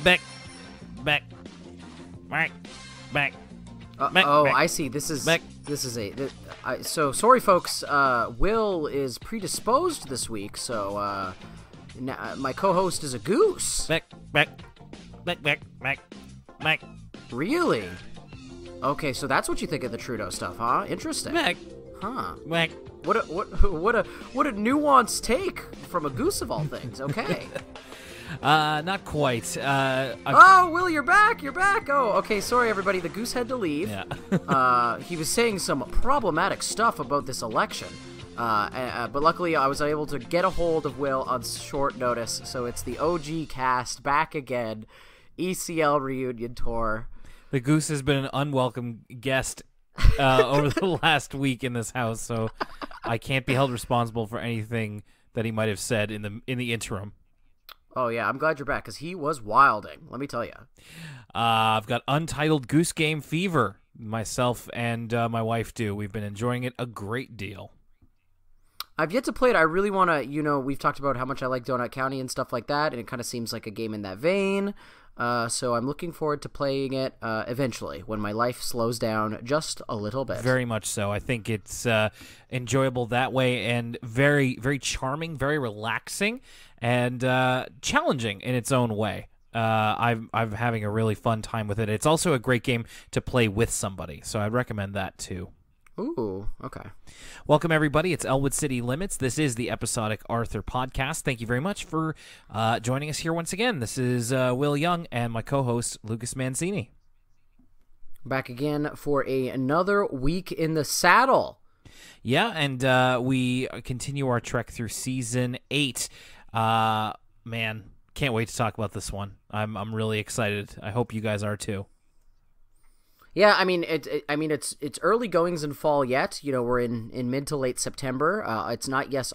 back, back, back, back. Oh, I see. This is so sorry, folks. Will is predisposed this week, so my co-host is a goose. Back, back, back, back, back, back. Really? Okay, so that's what you think of the Trudeau stuff, huh? Interesting. Back, huh? back. What a nuanced take from a goose of all things. Okay. Not quite. Oh, Will, you're back. You're back. Oh, okay. Sorry, everybody. The goose had to leave. Yeah. He was saying some problematic stuff about this election. But luckily, I was able to get a hold of Will on short notice. So it's the OG cast back again. ECL reunion tour. The goose has been an unwelcome guest over the last week in this house, so I can't be held responsible for anything that he might have said in the interim. Oh, yeah, I'm glad you're back, because he was wilding, let me tell you. I've got Untitled Goose Game Fever. Myself and my wife do. We've been enjoying it a great deal. I've yet to play it. I really want to, we've talked about how much I like Donut County and stuff like that, and it kind of seems like a game in that vein. So I'm looking forward to playing it eventually when my life slows down just a little bit. Very much so. I think it's enjoyable that way and very, very charming, very relaxing, and challenging in its own way. I'm having a really fun time with it. It's also a great game to play with somebody, so I'd recommend that too. Ooh, okay. Welcome, everybody. It's Elwood City Limits. This is the Episodic Arthur podcast. Thank you very much for joining us here once again. This is Will Young and my co-host, Lucas Mancini. Back again for another week in the saddle. Yeah, and we continue our trek through Season 8. Man, can't wait to talk about this one. I'm really excited. I hope you guys are too. Yeah, I mean, it's early goings in fall yet. We're in mid to late September. It's not yet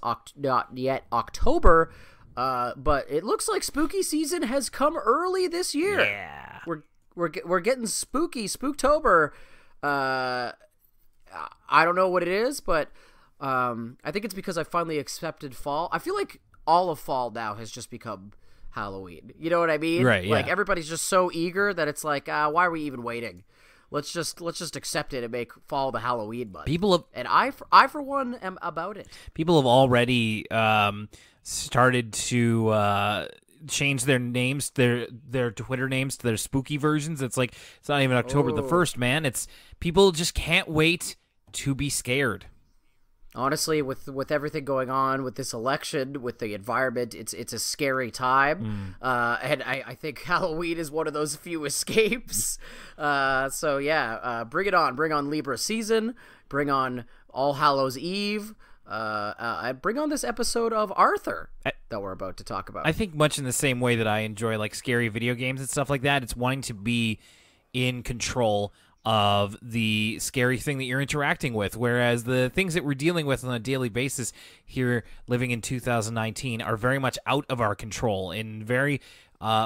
October, but it looks like spooky season has come early this year. Yeah, we're getting spooky, Spooktober. I don't know what it is, but I think it's because I finally accepted fall. I feel like all of fall now has just become Halloween. You know what I mean? Right. Yeah. Like everybody's just so eager that it's like, why are we even waiting? Let's just accept it and make fall the Halloween month. And I for one am about it. People have already started to change their names, their Twitter names to their spooky versions. It's like it's not even October the 1st, man. It's people just can't wait to be scared. Honestly, with everything going on with this election, with the environment, it's a scary time, and I think Halloween is one of those few escapes. So yeah, bring it on! Bring on Libra season. Bring on All Hallows Eve. Bring on this episode of Arthur that we're about to talk about. I think much in the same way that I enjoy like scary video games and stuff like that. It's wanting to be in control of the scary thing that you're interacting with, whereas the things that we're dealing with on a daily basis here living in 2019 are very much out of our control in very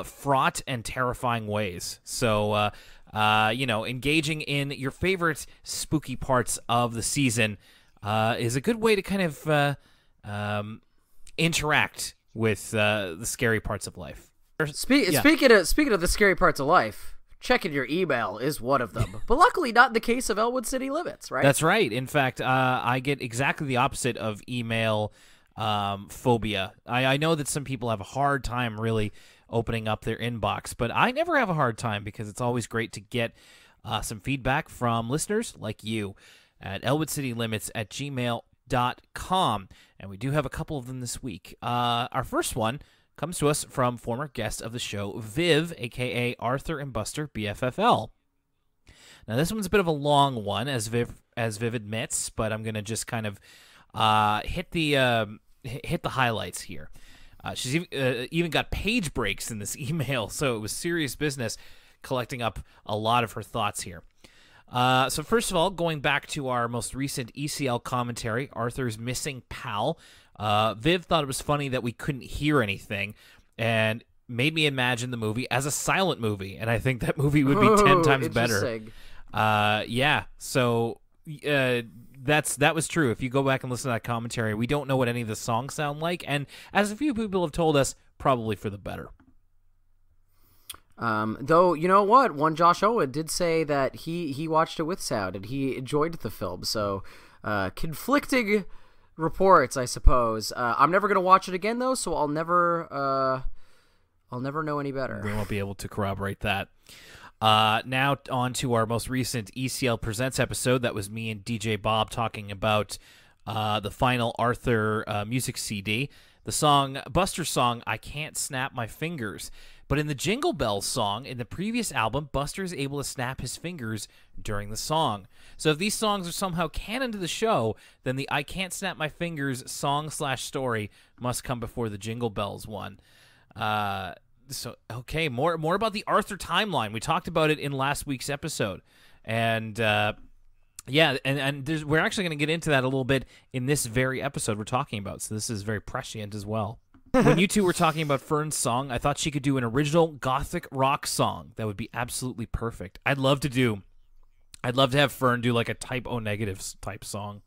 fraught and terrifying ways. So, engaging in your favorite spooky parts of the season is a good way to kind of interact with the scary parts of life. Speaking of the scary parts of life, checking your email is one of them, but luckily not in the case of Elwood City Limits, right? That's right. In fact, I get exactly the opposite of email phobia. I know that some people have a hard time really opening up their inbox, but I never have a hard time because it's always great to get some feedback from listeners like you at elwoodcitylimits@gmail.com, and we do have a couple of them this week. Our first one comes to us from former guest of the show, Viv, a.k.a. Arthur and Buster, BFFL. Now, this one's a bit of a long one, as Viv admits, but I'm going to just kind of hit the highlights here. She's even got page breaks in this email, so it was serious business collecting up a lot of her thoughts here. So first of all, going back to our most recent ECL commentary, Arthur's Missing Pal, Viv thought it was funny that we couldn't hear anything and made me imagine the movie as a silent movie, and I think that movie would be 10 times better. Yeah, so that was true. If you go back and listen to that commentary, we don't know what any of the songs sound like, and as a few people have told us, probably for the better. Though, you know what? One Josh Owen did say that he watched it with sound and he enjoyed the film. So, conflicting reports, I suppose. I'm never gonna watch it again though, so I'll never know any better. We won't be able to corroborate that. Now on to our most recent ECL Presents episode. That was me and DJ Bob talking about the final Arthur music CD. The song, Buster's song, I Can't Snap My Fingers. But in the Jingle Bells song, in the previous album, Buster is able to snap his fingers during the song. So if these songs are somehow canon to the show, then the I Can't Snap My Fingers song/story must come before the Jingle Bells one. So, okay, more about the Arthur timeline. We talked about it in last week's episode. And, yeah, and we're actually going to get into that a little bit in this very episode we're talking about. So this is very prescient as well. When you two were talking about Fern's song, I thought she could do an original gothic rock song. That would be absolutely perfect. I'd love to have Fern do like a Type O Negatives type song.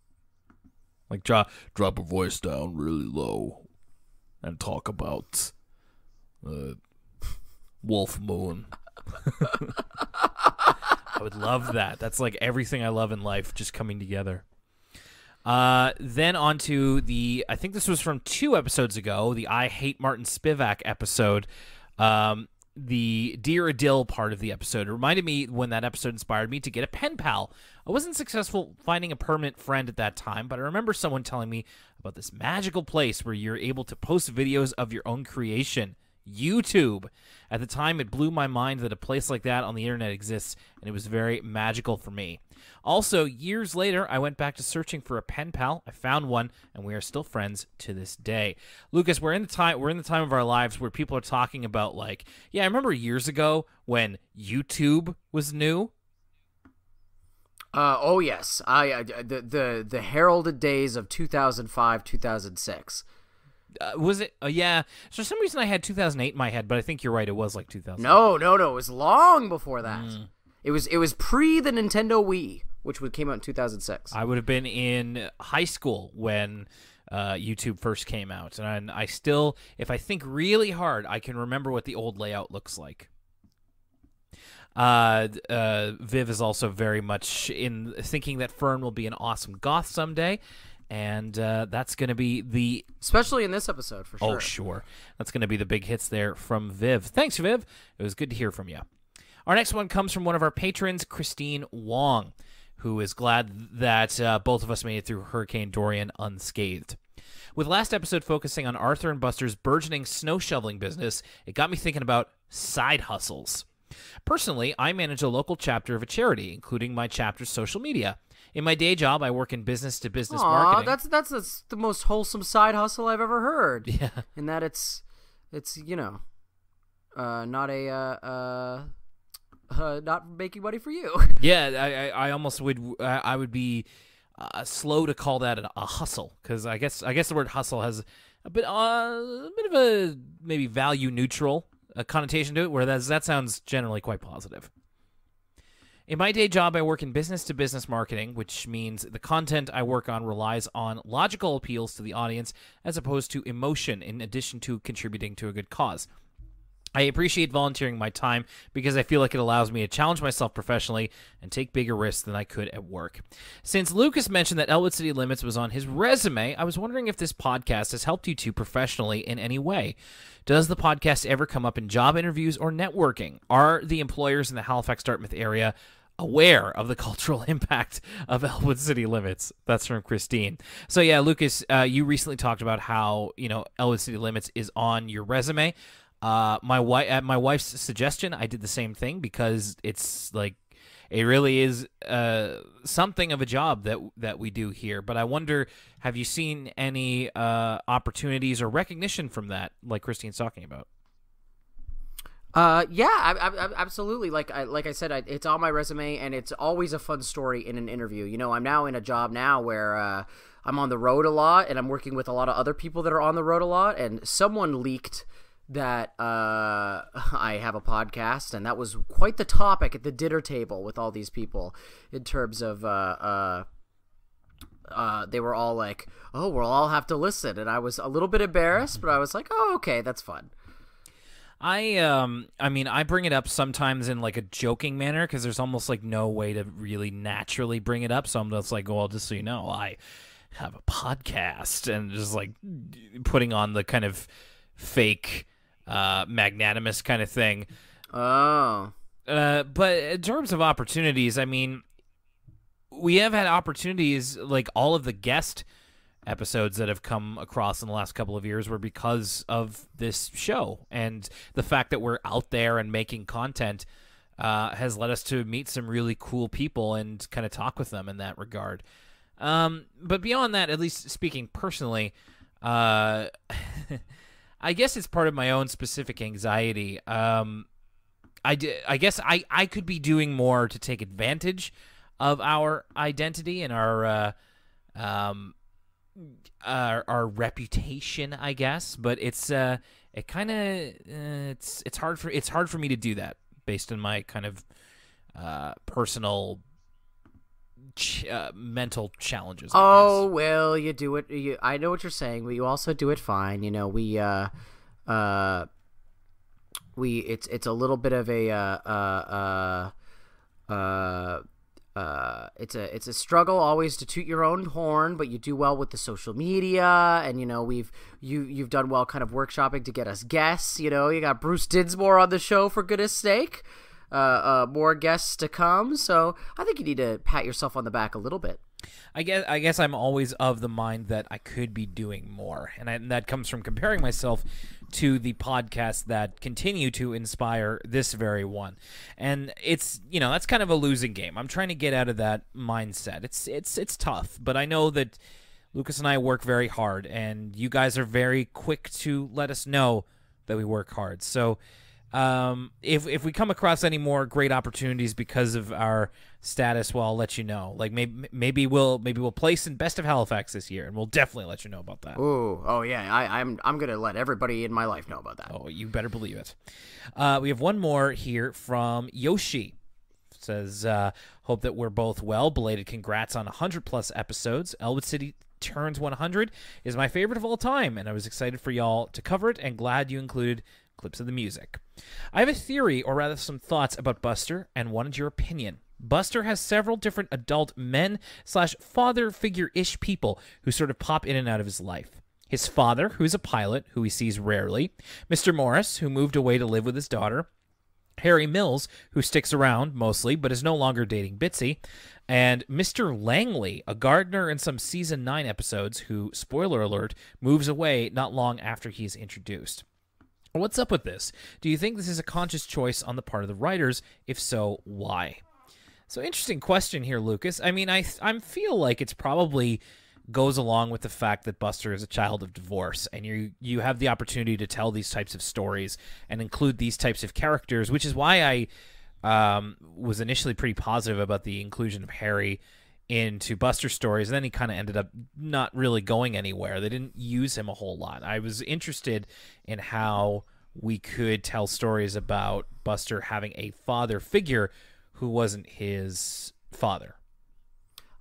Like drop her voice down really low and talk about Wolf Moon. I would love that. That's like everything I love in life just coming together. Then on to I think this was from 2 episodes ago, the I Hate Martin Spivak episode, the Dear Adil part of the episode. It reminded me when that episode inspired me to get a pen pal. I wasn't successful finding a permanent friend at that time, but I remember someone telling me about this magical place where you're able to post videos of your own creation. YouTube. At the time, it blew my mind that a place like that on the internet exists, and it was very magical for me. Also, years later, I went back to searching for a pen pal. I found one, and we are still friends to this day. Lucas, we're in the time of our lives where people are talking about like, yeah, I remember years ago when YouTube was new. Oh yes, the heralded days of 2005, 2006. Was it? Yeah. For some reason, I had 2008 in my head, but I think you're right. It was like 2000. No. It was long before that. It was pre the Nintendo Wii, which came out in 2006. I would have been in high school when YouTube first came out, and I still, if I think really hard, I can remember what the old layout looks like. Viv is also very much in thinking that Fern will be an awesome goth someday. And that's going to be especially in this episode, for sure. Oh, sure. That's going to be the big hits there from Viv. Thanks, Viv. It was good to hear from you. Our next one comes from one of our patrons, Christine Wong, who is glad that both of us made it through Hurricane Dorian unscathed. With last episode focusing on Arthur and Buster's burgeoning snow shoveling business, it got me thinking about side hustles. Personally, I manage a local chapter of a charity, including my chapter's social media. In my day job, I work in business-to-business marketing. That's the most wholesome side hustle I've ever heard. Yeah. In that it's not not making money for you. Yeah, I almost would be slow to call that a hustle, because I guess the word hustle has a bit of a maybe value neutral connotation to it, where that sounds generally quite positive. In my day job, I work in business-to-business marketing, which means the content I work on relies on logical appeals to the audience as opposed to emotion, in addition to contributing to a good cause. I appreciate volunteering my time because I feel like it allows me to challenge myself professionally and take bigger risks than I could at work. Since Lucas mentioned that Elwood City Limits was on his resume, I was wondering if this podcast has helped you two professionally in any way. Does the podcast ever come up in job interviews or networking? Are the employers in the Halifax-Dartmouth area aware of the cultural impact of Elwood City Limits? That's from Christine. So yeah, Lucas, you recently talked about how, Elwood City Limits is on your resume. My wife's suggestion, I did the same thing, because it's like, it really is something of a job that we do here. But I wonder, have you seen any opportunities or recognition from that, like Christine's talking about? Yeah, I absolutely. Like I said, it's on my resume, and it's always a fun story in an interview. I'm now in a job now where I'm on the road a lot, and I'm working with a lot of other people that are on the road a lot, and someone leaked that I have a podcast, and that was quite the topic at the dinner table with all these people, in terms of they were all like, oh, we'll all have to listen, and I was a little bit embarrassed, but I was like, oh, okay, that's fun. I mean, I bring it up sometimes in like a joking manner because there's almost like no way to really naturally bring it up. So I'm just like, well, just so you know, I have a podcast, and just like putting on the kind of fake, magnanimous kind of thing. Oh. But in terms of opportunities, I mean, we have had opportunities, like all of the guest episodes that have come across in the last couple of years were because of this show, and the fact that we're out there and making content has led us to meet some really cool people and kind of talk with them in that regard. But beyond that, at least speaking personally, I guess it's part of my own specific anxiety. I guess I could be doing more to take advantage of our identity and our reputation, I guess, but it's hard for me to do that based on my kind of personal mental challenges. Oh, well, you do it. I know what you're saying, but you also do it fine. You know, it's a little bit of it's a struggle always to toot your own horn, but you do well with the social media, and you know you've done well kind of workshopping to get us guests. You know, you got Bruce Dinsmore on the show, for goodness sake. More guests to come, so I think you need to pat yourself on the back a little bit. I guess I'm always of the mind that I could be doing more, and that comes from comparing myself to the podcasts that continue to inspire this very one. And it's, you know, that's kind of a losing game. I'm trying to get out of that mindset. It's tough, but I know that Lucas and I work very hard, and you guys are very quick to let us know that we work hard. So if we come across any more great opportunities because of our status, well, I'll let you know. Like maybe we'll place in Best of Halifax this year, and we'll definitely let you know about that. Oh yeah, I'm gonna let everybody in my life know about that. Oh, you better believe it. We have one more here from Yoshi. It says, hope that we're both well. Belated congrats on 100+ episodes. Elwood City Turns 100 is my favorite of all time, and I was excited for y'all to cover it, and glad you included clips of the music. I have a theory, or rather some thoughts about Buster, and wanted your opinion. Buster has several different adult men/father figure-ish people who sort of pop in and out of his life. His father, who's a pilot, who he sees rarely. Mr. Morris, who moved away to live with his daughter. Harry Mills, who sticks around mostly, but is no longer dating Bitsy. And Mr. Langley, a gardener in some Season 9 episodes, who, spoiler alert, moves away not long after he's introduced. What's up with this? Do you think this is a conscious choice on the part of the writers? If so, why? So, interesting question here, Lucas. I mean, I feel like it's probably goes along with the fact that Buster is a child of divorce, and you have the opportunity to tell these types of stories and include these types of characters, which is why I was initially pretty positive about the inclusion of Harry into Buster stories, and then he kind of ended up not really going anywhere. They didn't use him a whole lot. I was interested in how we could tell stories about Buster having a father figure who wasn't his father.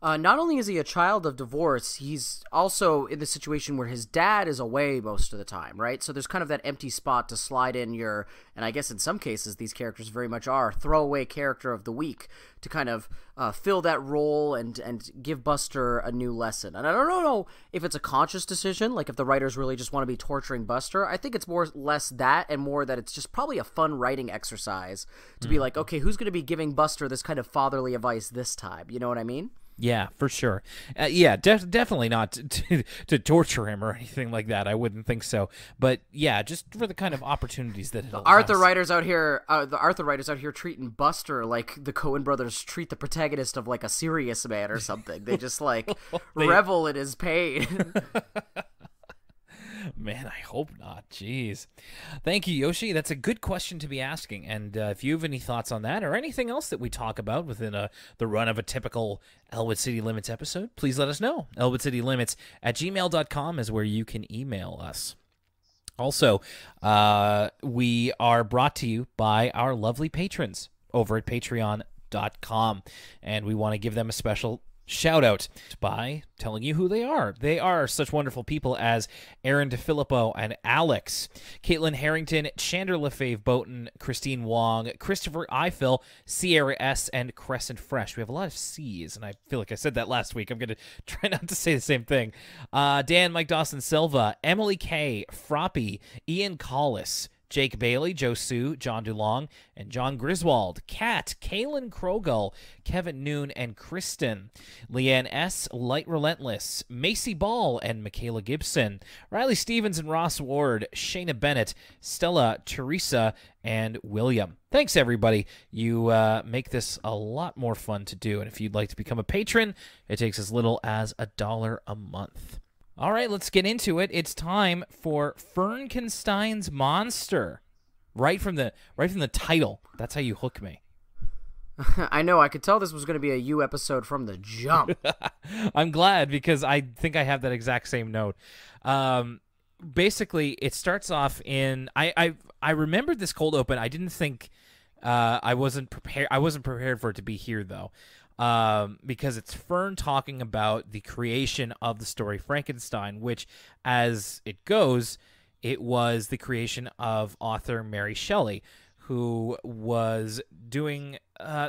Not only is he a child of divorce, he's also in the situation where his dad is away most of the time, right? So there's kind of that empty spot to slide in your, and I guess in some cases these characters very much are, throwaway character of the week to kind of fill that role and give Buster a new lesson. And I don't know if it's a conscious decision, like if the writers really just want to be torturing Buster. I think it's more less that and more that it's just probably a fun writing exercise to be like, okay, who's going to be giving Buster this kind of fatherly advice this time? You know what I mean? Yeah, for sure. Yeah, definitely not to torture him or anything like that. I wouldn't think so. But yeah, just for the kind of opportunities that it allows. The Arthur writers out here treating Buster like the Coen brothers treat the protagonist of like a Serious Man or something. They just like revel in his pain. Man, I hope not. Jeez. Thank you, Yoshi. That's a good question to be asking. And if you have any thoughts on that or anything else that we talk about within the run of a typical Elwood City Limits episode, please let us know. ElwoodCityLimits@gmail.com is where you can email us. Also, we are brought to you by our lovely patrons over at patreon.com. And we want to give them a special shout out by telling you who they are. They are such wonderful people as Aaron DeFilippo and Alex, Caitlin Harrington, Chandler Lefebvre Boughton, Christine Wong, Christopher Eiffel, Sierra S, and Crescent Fresh. We have a lot of C's, and I feel like I said that last week. I'm going to try not to say the same thing. Dan, Mike Dawson Silva, Emily K, Froppy, Ian Collis, Jake Bailey, Joe Sue, John DeLong, and John Griswold, Kat, Kaylin Krogel, Kevin Noon, and Kristen, Leanne S., Light Relentless, Macy Ball, and Michaela Gibson, Riley Stevens and Ross Ward, Shayna Bennett, Stella, Teresa, and William. Thanks, everybody. You make this a lot more fun to do, and if you'd like to become a patron, it takes as little as $1 a month. All right, let's get into it. It's time for Fernkenstein's Monster. Right from the title. That's how you hook me. I know. I could tell this was going to be a you episode from the jump. I'm glad, because I think I have that exact same note. Basically, it starts off in I remembered this cold open. I didn't think I wasn't prepared for it to be here though. Because it's Fern talking about the creation of the story Frankenstein, which, as it goes, it was the creation of author Mary Shelley, who was doing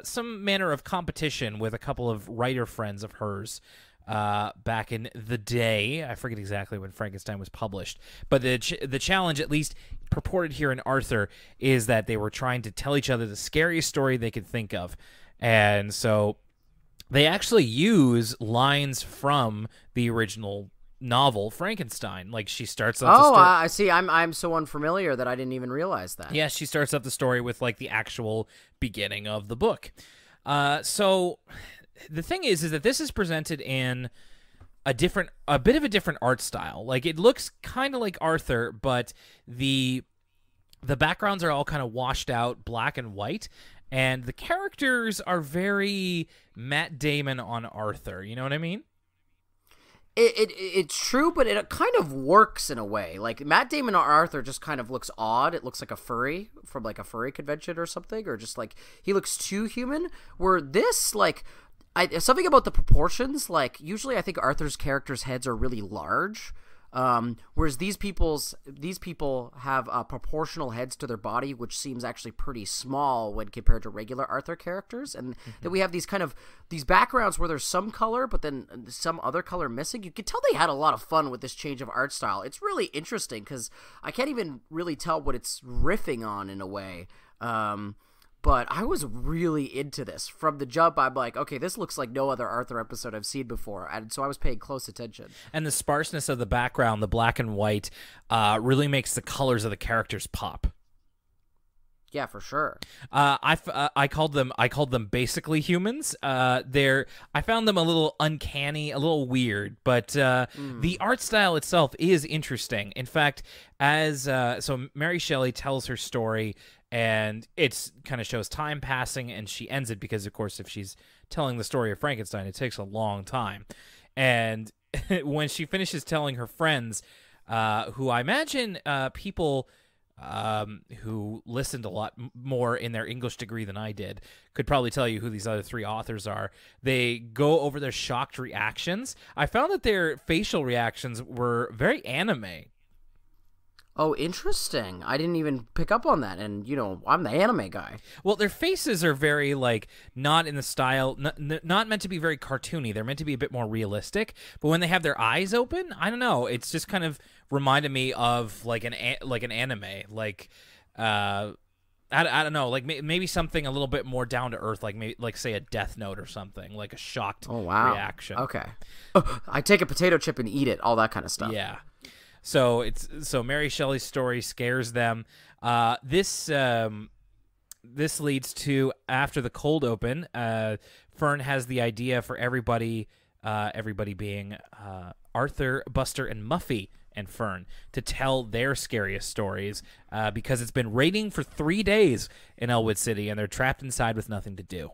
some manner of competition with a couple of writer friends of hers back in the day. I forget exactly when Frankenstein was published, but the challenge, at least purported here in Arthur, is that they were trying to tell each other the scariest story they could think of. And so they actually use lines from the original novel Frankenstein. Like, she starts off the story. I see. I'm so unfamiliar that I didn't even realize that. Yeah, she starts off the story with like the actual beginning of the book. So the thing is that this is presented in a bit of a different art style. Like, it looks kind of like Arthur, but the backgrounds are all kind of washed out black and white. And the characters are very Matt Damon on Arthur. You know what I mean? It's true, but it kind of works in a way. Like, Matt Damon on Arthur just kind of looks odd. It looks like a furry from like a furry convention or something, or just like he looks too human. Where this, like, something about the proportions. Like, usually I think Arthur's characters' heads are really large. Whereas these people have proportional heads to their body, which seems actually pretty small when compared to regular Arthur characters. And then we have these backgrounds where there's some color, but then some other color missing. You can tell they had a lot of fun with this change of art style. It's really interesting because I can't even really tell what it's riffing on in a way. But I was really into this. From the jump, I'm like, okay, this looks like no other Arthur episode I've seen before. And so I was paying close attention. And the sparseness of the background, the black and white, really makes the colors of the characters pop. Yeah, for sure. I called them basically humans. I found them a little uncanny, a little weird, but the art style itself is interesting. In fact, so Mary Shelley tells her story, and it's kind of shows time passing, and she ends it because, of course, if she's telling the story of Frankenstein, it takes a long time. And when she finishes telling her friends, who I imagine people who listened a lot more in their English degree than I did, could probably tell you who these other three authors are. They go over their shocked reactions. I found that their facial reactions were very anime. Oh, interesting. I didn't even pick up on that, and, you know, I'm the anime guy. Well, their faces are very, like, not in the style, not meant to be very cartoony. They're meant to be a bit more realistic, but when they have their eyes open, I don't know, it's just kind of reminded me of, like, an anime. Like, I don't know, like, maybe something a little bit more down-to-earth, like, say, a Death Note or something, like a shocked reaction. Okay. I take a potato chip and eat it, all that kind of stuff. Yeah. So Mary Shelley's story scares them. This leads to, after the cold open, Fern has the idea for everybody being Arthur, Buster, and Muffy and Fern, to tell their scariest stories because it's been raining for 3 days in Elwood City, and they're trapped inside with nothing to do.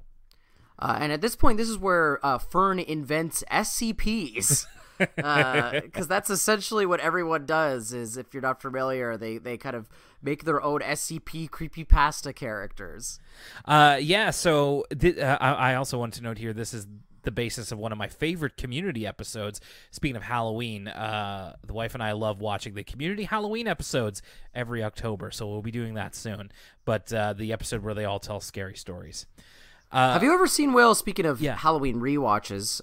And at this point, this is where Fern invents SCPs. Because that's essentially what everyone does. Is, if you're not familiar, they kind of make their own SCP creepypasta characters. Yeah. So I also want to note here, this is the basis of one of my favorite Community episodes. Speaking of Halloween, the wife and I love watching the Community Halloween episodes every October, so we'll be doing that soon. But the episode where they all tell scary stories. Have you ever seen, Will, speaking of Yeah. Halloween rewatches,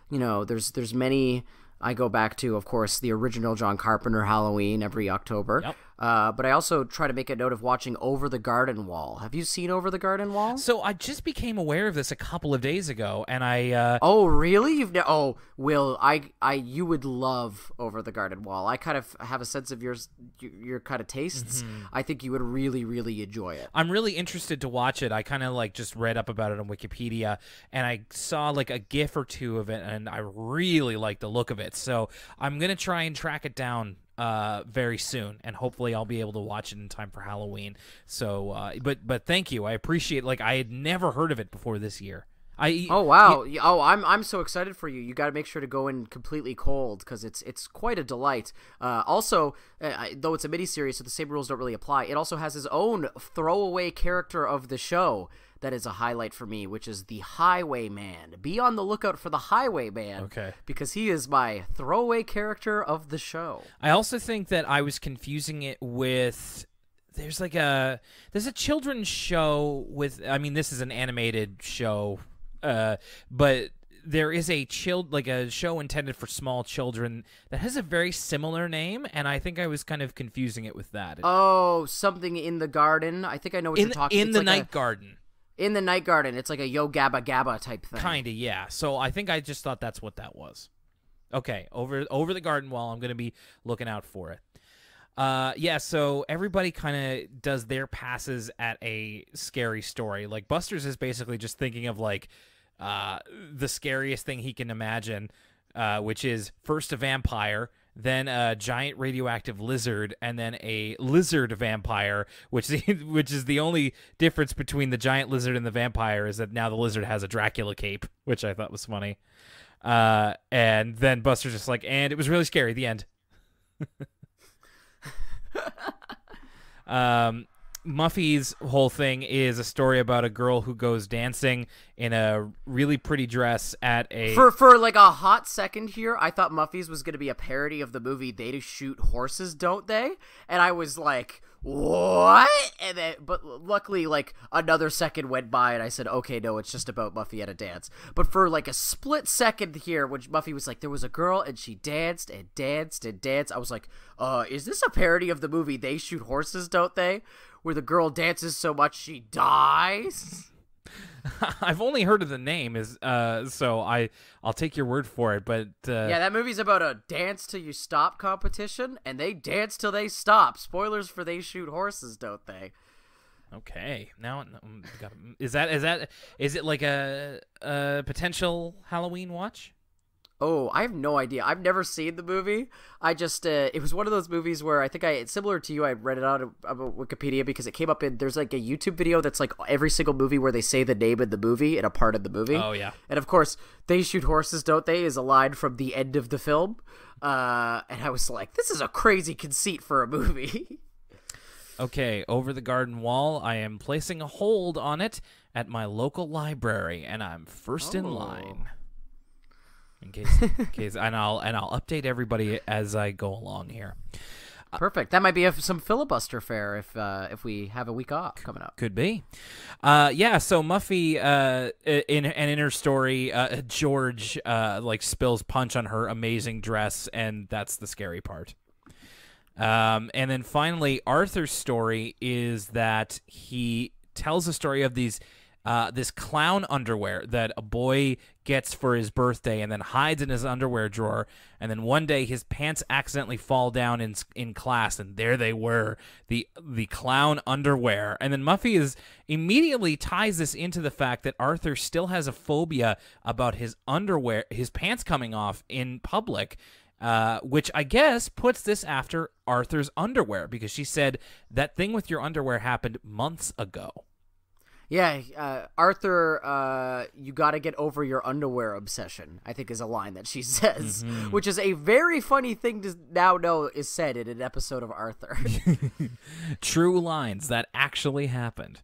there's many. I go back to, of course, the original John Carpenter Halloween every October. Yep. But I also try to make a note of watching Over the Garden Wall. Have you seen Over the Garden Wall? So I just became aware of this a couple of days ago, and I Oh, really? Will, you would love Over the Garden Wall. I kind of have a sense of your kind of tastes. I think you would really, really enjoy it. I'm really interested to watch it. I kind of just read up about it on Wikipedia, and I saw a GIF or two of it, and I really like the look of it. So I'm gonna try and track it down very soon, and hopefully I'll be able to watch it in time for Halloween. So, but thank you. I appreciate. I had never heard of it before this year. Oh wow! I'm so excited for you. You got to make sure to go in completely cold because it's quite a delight. Also, though it's a miniseries, so the same rules don't really apply. It also has his own throwaway character of the show that is a highlight for me, which is the Highwayman. Be on the lookout for the Highwayman, okay? Because he is my throwaway character of the show. I also think that I was confusing it with. There's a children's show with. I mean, this is an animated show. But there is a show intended for small children that has a very similar name, and I think I was kind of confusing it with that. Oh, something in the garden. I think I know what you're talking about. In the Night Garden. In the Night Garden. It's like a Yo Gabba Gabba type thing. Kinda, yeah. So I think I just thought that's what that was. Okay, over the garden wall. I'm gonna be looking out for it. Yeah, so everybody kind of does their passes at a scary story. Buster's is basically just thinking of the scariest thing he can imagine, which is first a vampire, then a giant radioactive lizard, and then a lizard vampire, which is the only difference between the giant lizard and the vampire is that now the lizard has a Dracula cape, which I thought was funny. And then Buster's just and it was really scary, the end. Muffy's whole thing is a story about a girl who goes dancing in a really pretty dress at a... For a hot second here, I thought Muffy's was going to be a parody of the movie They Shoot Horses, Don't They? And I was like, what? And then, but luckily, another second went by and I said, okay, no, it's just about Muffy at a dance. But for a split second here, when Muffy was there was a girl and she danced and danced and danced, I was like, is this a parody of the movie They Shoot Horses, Don't They? Where the girl dances so much she dies? I've only heard of the name, so I'll take your word for it. But yeah, that movie's about a dance till you stop competition, and they dance till they stop. Spoilers for They Shoot Horses, Don't They? Okay, now is it like a potential Halloween watch? Oh, I have no idea. I've never seen the movie. I just, it was one of those movies where I think it's similar to you. I read it out about Wikipedia because it came up there's a YouTube video that's every single movie where they say the name of the movie in a part of the movie. Oh, yeah. And of course, They Shoot Horses, Don't They is a line from the end of the film. And I was like, this is a crazy conceit for a movie. Okay, Over the Garden Wall. I am placing a hold on it at my local library, and I'm first in line. In case, and I'll update everybody as I go along here. Perfect. That might be some filibuster fare if we have a week off coming up. Could be. Yeah. So Muffy, in her story, George spills punch on her amazing dress, and that's the scary part. And then finally, Arthur's story is that he tells a story of these. This clown underwear that a boy gets for his birthday and then hides in his underwear drawer, and then one day his pants accidentally fall down in class, and there they were, the clown underwear. And then Muffy immediately ties this into the fact that Arthur still has a phobia about his underwear, his pants coming off in public, which I guess puts this after Arthur's underwear, because she said that thing with your underwear happened months ago. Yeah, Arthur, you got to get over your underwear obsession, I think is a line that she says, which is a very funny thing to now know is said in an episode of Arthur. True lines that actually happened.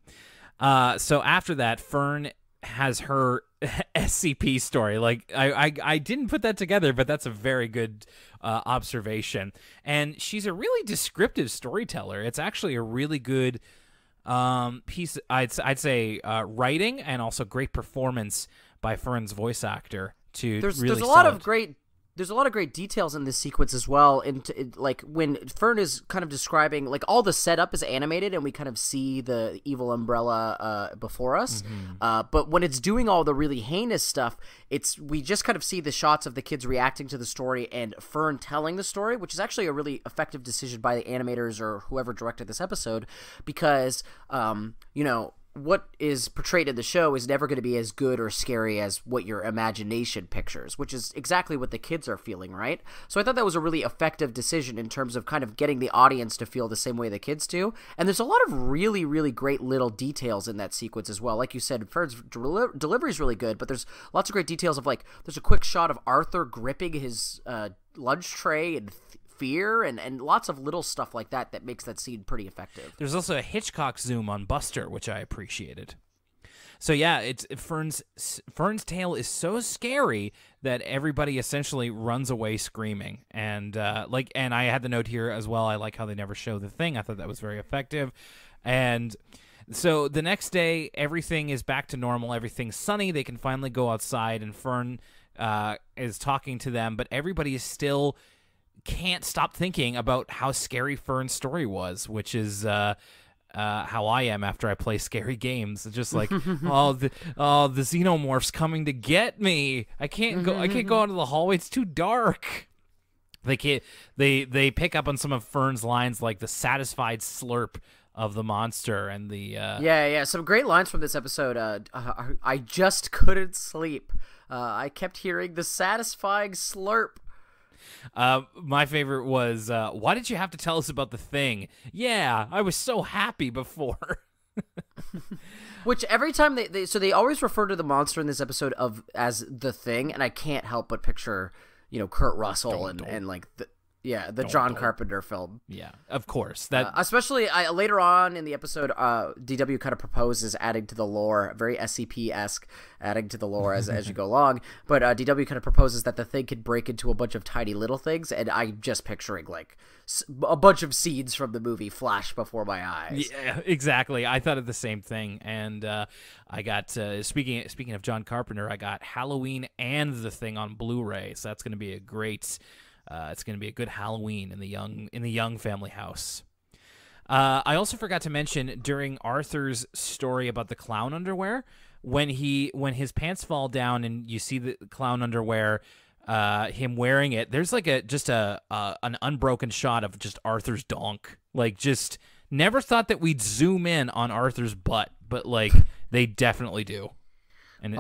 So after that, Fern has her SCP story. Like I didn't put that together, but that's a very good observation. And she's a really descriptive storyteller. It's actually a really good piece. I'd say writing and also great performance by Fern's voice actor. There's a lot of great details in this sequence as well. Like when Fern is kind of describing, like all the setup is animated and we kind of see the evil umbrella before us. But when it's doing all the really heinous stuff, we just kind of see the shots of the kids reacting to the story and Fern telling the story, which is actually a really effective decision by the animators or whoever directed this episode, because what is portrayed in the show is never going to be as good or scary as what your imagination pictures, which is exactly what the kids are feeling, right? So I thought that was a really effective decision in terms of kind of getting the audience to feel the same way the kids do. And there's a lot of really, really great little details in that sequence as well. Like you said, Fern's delivery is really good, but there's lots of great details of, like, there's a quick shot of Arthur gripping his lunch tray and fear and lots of little stuff like that makes that scene pretty effective. There's also a Hitchcock zoom on Buster, which I appreciated. So yeah, Fern's tale is so scary that everybody essentially runs away screaming. And and I had the note here as well. I like how they never show the thing. I thought that was very effective. And so the next day, everything is back to normal. Everything's sunny. They can finally go outside, and Fern is talking to them, but everybody is still can't stop thinking about how scary Fern's story was, which is how I am after I play scary games. It's just like, the xenomorph's coming to get me. I can't go out of the hallway. It's too dark. They pick up on some of Fern's lines, like the satisfied slurp of the monster and the some great lines from this episode. I just couldn't sleep. I kept hearing the satisfying slurp. My favorite was, why did you have to tell us about the thing? Yeah, I was so happy before. Which every time they always refer to the monster in this episode as the thing, and I can't help but picture, Kurt Russell and like the John Carpenter film. Yeah, of course. That especially later on in the episode, DW kind of proposes adding to the lore, very SCP-esque, adding to the lore as you go along. But DW kind of proposes that the thing could break into a bunch of tiny little things, and I'm just picturing like a bunch of scenes from the movie flash before my eyes. Yeah, exactly. I thought of the same thing, and I got speaking of John Carpenter, I got Halloween and The Thing on Blu-ray, so that's going to be a great. It's going to be a good Halloween in the Young family house. I also forgot to mention during Arthur's story about the clown underwear, when his pants fall down and you see the clown underwear, him wearing it. There's like an unbroken shot of just Arthur's donk. Like, just never thought that we'd zoom in on Arthur's butt, but like they definitely do. And I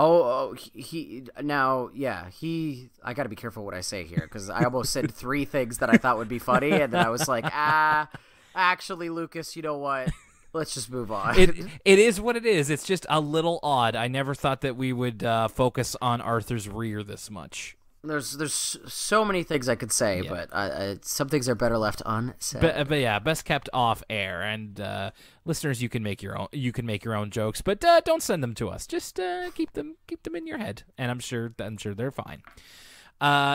got to be careful what I say here, because I almost said 3 things that I thought would be funny, and then I was like, actually, Lucas, you know what? Let's just move on. It is what it is. It's just a little odd. I never thought that we would focus on Arthur's rear this much. There's so many things I could say, but some things are better left unsaid. But yeah, best kept off air. And listeners, you can make your own jokes, but don't send them to us. Just keep them in your head, and I'm sure they're fine.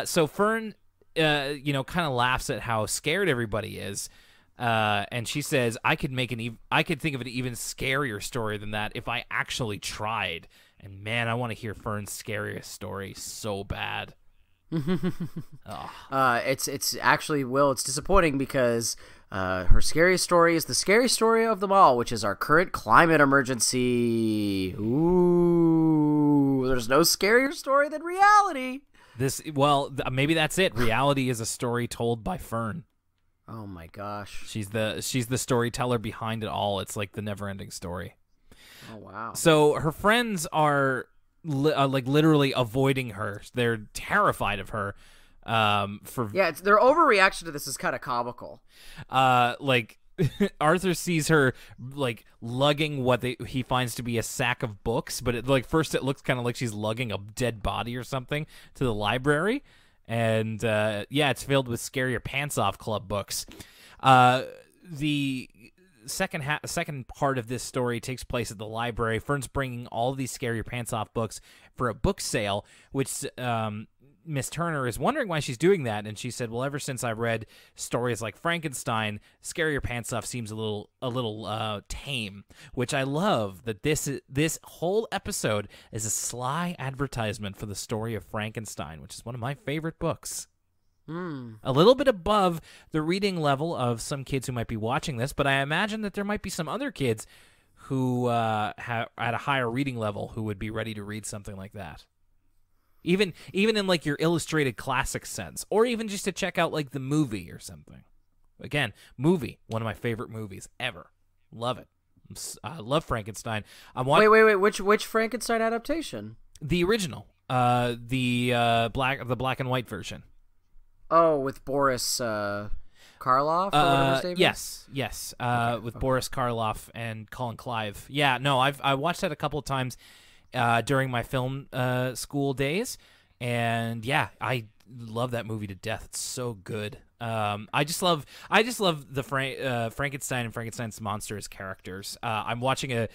So Fern, kind of laughs at how scared everybody is, and she says, "I could think of an even scarier story than that if I actually tried." And man, I want to hear Fern's scariest story so bad. It's actually, Will, it's disappointing because her scariest story is the scariest story of them all, which is our current climate emergency. Ooh, there's no scarier story than reality. Maybe that's it. Reality is a story told by Fern. Oh my gosh. She's the storyteller behind it all. It's like the never-ending story. Oh wow. So her friends are literally avoiding her. They're terrified of her. Their overreaction to this is kind of comical. Arthur sees her like lugging what he finds to be a sack of books, but first it looks kind of like she's lugging a dead body or something to the library, and it's filled with Scare Your Pants Off Club books. second part of this story takes place at the library. Fern's bringing all these Scare Your Pants Off books for a book sale, which Miss Turner is wondering why she's doing that, and she said, well, ever since I read stories like Frankenstein, Scare Your Pants Off seems a little tame, which I love that this whole episode is a sly advertisement for the story of Frankenstein, which is one of my favorite books. A little bit above the reading level of some kids who might be watching this, but I imagine that there might be some other kids who have at a higher reading level who would be ready to read something like that. Even in like your illustrated classic sense, or even just to check out like the movie or something. Again, movie, one of my favorite movies ever. Love it. I love Frankenstein. Wait. Which Frankenstein adaptation? The original, the black and white version. Oh, with Boris Karloff or whatever his name is? Yes. With okay. Boris Karloff and Colin Clive. Yeah, no, I watched that a couple of times during my film school days, and yeah, I love that movie to death. It's so good. I just love the Frankenstein and Frankenstein's monster as characters. I'm watching a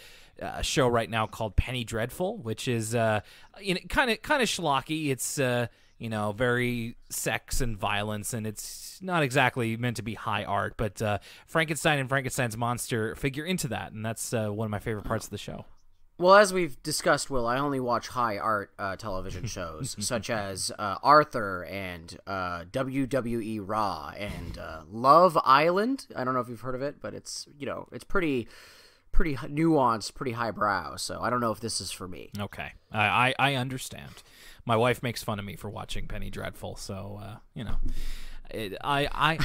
show right now called Penny Dreadful, which is kind of schlocky. It's very sex and violence, and it's not exactly meant to be high art, but Frankenstein and Frankenstein's monster figure into that, and that's one of my favorite parts of the show. Well, as we've discussed, Will, I only watch high art television shows such as Arthur and WWE Raw and Love Island. I don't know if you've heard of it, but it's pretty nuanced, pretty highbrow. So I don't know if this is for me. Okay, I understand. My wife makes fun of me for watching Penny Dreadful, so I like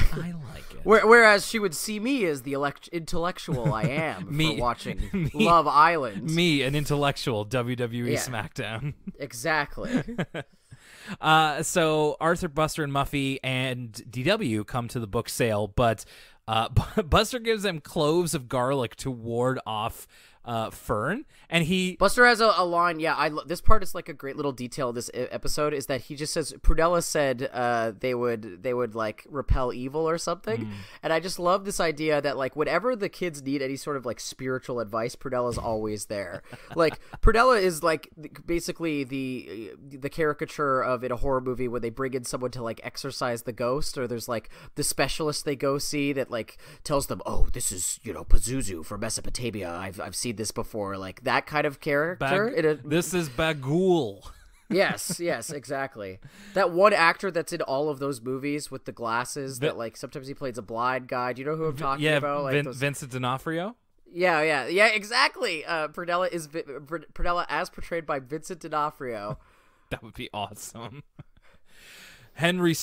it. Whereas she would see me as the intellectual I am for watching Love Island. Me, an intellectual, WWE SmackDown. Exactly. So Arthur, Buster, and Muffy and DW come to the book sale, but Buster gives them cloves of garlic to ward off Fern, and Buster has a line. Yeah, this part is like a great little detail of this episode is that he just says Prunella said they would like repel evil or something, and I just love this idea that like whenever the kids need any sort of like spiritual advice, Prunella's always there. Like Prunella is like basically the caricature of in a horror movie when they bring in someone to like exorcise the ghost, or there's like the specialist they go see that like tells them, oh, this is Pazuzu from Mesopotamia. I've seen this before, like that kind of character. This is Bagul. Yes, exactly. That one actor that's in all of those movies with the glasses that like sometimes he plays a blind guy. Do you know who I'm talking about? Like Vincent D'Onofrio. Yeah, exactly. Prunella as portrayed by Vincent D'Onofrio. That would be awesome. Henry.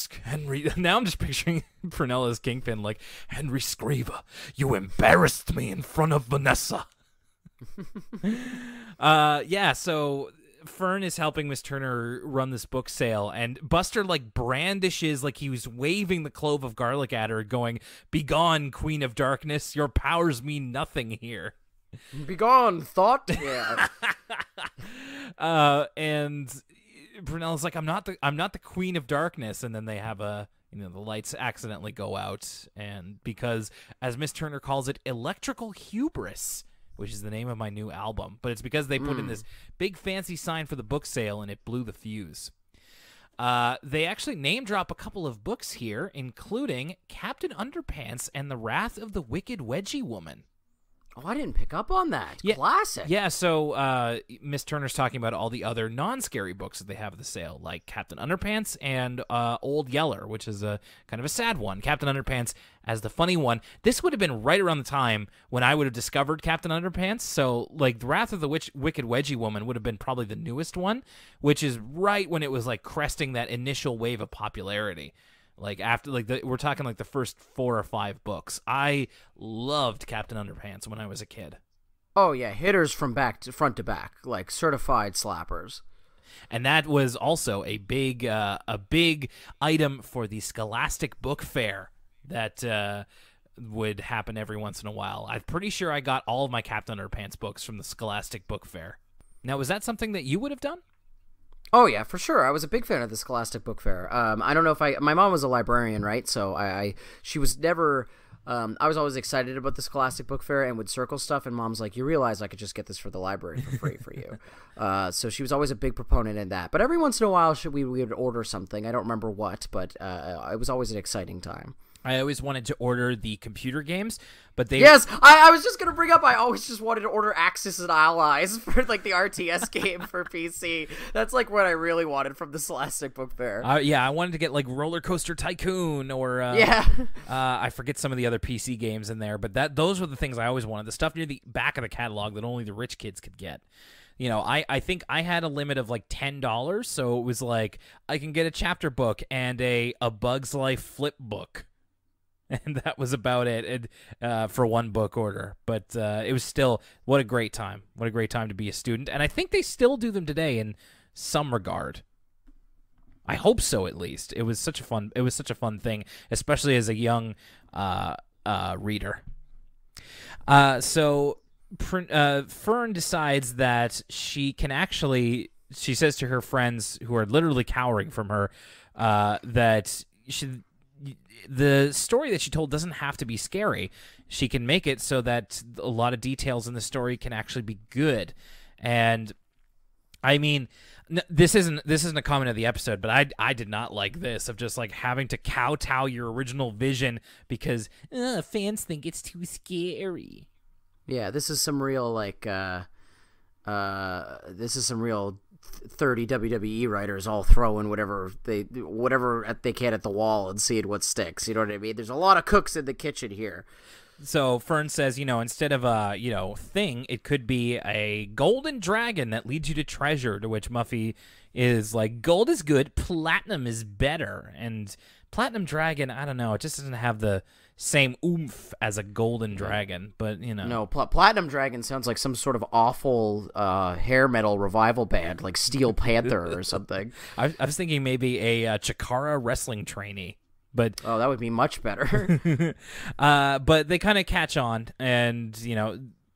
Now I'm just picturing Prunella as Kingpin, like Henry Screever. You embarrassed me in front of Vanessa. So Fern is helping Miss Turner run this book sale, and Buster like brandishes, like he was waving the clove of garlic at her, going, "Begone, Queen of Darkness! Your powers mean nothing here." Begone, thought. Yeah. And Brunella's like, I'm not the Queen of Darkness, and then they have the lights accidentally go out, and because, as Miss Turner calls it, electrical hubris, which is the name of my new album, but it's because they put in this big fancy sign for the book sale, and it blew the fuse. They actually name drop a couple of books here, including Captain Underpants and the Wrath of the Wicked Wedgie Woman. Oh, I didn't pick up on that. Yeah, classic. Yeah, so Miss Turner's talking about all the other non-scary books that they have at the sale, like Captain Underpants and Old Yeller, which is a kind of a sad one. Captain Underpants as the funny one. This would have been right around the time when I would have discovered Captain Underpants, so like The Wrath of the Wicked Wedgie Woman would have been probably the newest one, which is right when it was like cresting that initial wave of popularity. Like after, we're talking like the first 4 or 5 books. I loved Captain Underpants when I was a kid. Oh yeah, hitters from front to back, like certified slappers. And that was also a big item for the Scholastic Book Fair that would happen every once in a while. I'm pretty sure I got all of my Captain Underpants books from the Scholastic Book Fair. Now, was that something that you would have done? Oh yeah, for sure. I was a big fan of the Scholastic Book Fair. I don't know if my mom was a librarian, right? So she was never I was always excited about the Scholastic Book Fair and would circle stuff, and Mom's like, you realize I could just get this for the library for free for you. So she was always a big proponent in that. But every once in a while we would order something. I don't remember what, but it was always an exciting time. I always wanted to order the computer games, but they... Yes, I was just going to bring up, I always just wanted to order Axis and Allies for, like, the RTS game for PC. That's, like, what I really wanted from the Scholastic Book Fair. Yeah, I wanted to get, like, Roller Coaster Tycoon or... yeah. I forget some of the other PC games in there, but those were the things I always wanted. The stuff near the back of the catalog that only the rich kids could get. You know, I think I had a limit of, like, $10, so it was like, I can get a chapter book and a Bug's Life flip book. And that was about it for one book order. But it was still, what a great time. What a great time to be a student. And I think they still do them today in some regard. I hope so, at least. It was such a fun thing, especially as a young reader. So Fern decides that she says to her friends who are literally cowering from her that the story that she told doesn't have to be scary. She can make it so that a lot of details in the story can actually be good. And I mean, this isn't a comment of the episode, but I did not like this, of just like having to kowtow your original vision because fans think it's too scary. Yeah, this is some real like this is some real 30 WWE writers all throwing whatever they can at the wall and seeing what sticks. You know what I mean? There's a lot of cooks in the kitchen here. So Fern says, instead of a, thing, it could be a golden dragon that leads you to treasure, to which Muffy is like, gold is good, platinum is better. And platinum dragon, I don't know, it just doesn't have the same oomph as a golden dragon, but No, platinum dragon sounds like some sort of awful hair metal revival band, like Steel Panther or something. I was thinking maybe a Chikara wrestling trainee. But that would be much better. But they kind of catch on, and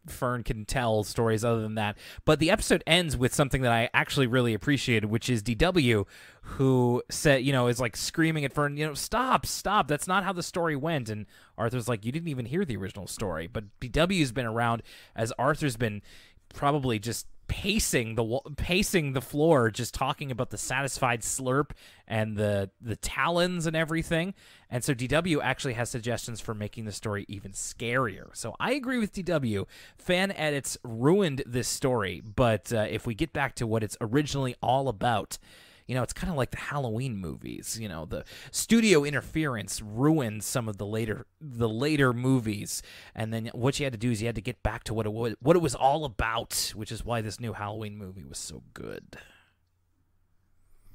Fern can tell stories other than that. But the episode ends with something that I actually really appreciated, which is DW, who said, is like screaming at Fern, stop, that's not how the story went. And Arthur's like, you didn't even hear the original story. But DW's been around as Arthur's been probably just pacing the floor, just talking about the satisfied slurp and the talons and everything. And so DW actually has suggestions for making the story even scarier. So I agree with DW. Fan edits ruined this story, but if we get back to what it's originally all about, it's kind of like the Halloween movies. The studio interference ruined some of the later movies, and then what you had to do is you had to get back to what it was all about, which is why this new Halloween movie was so good.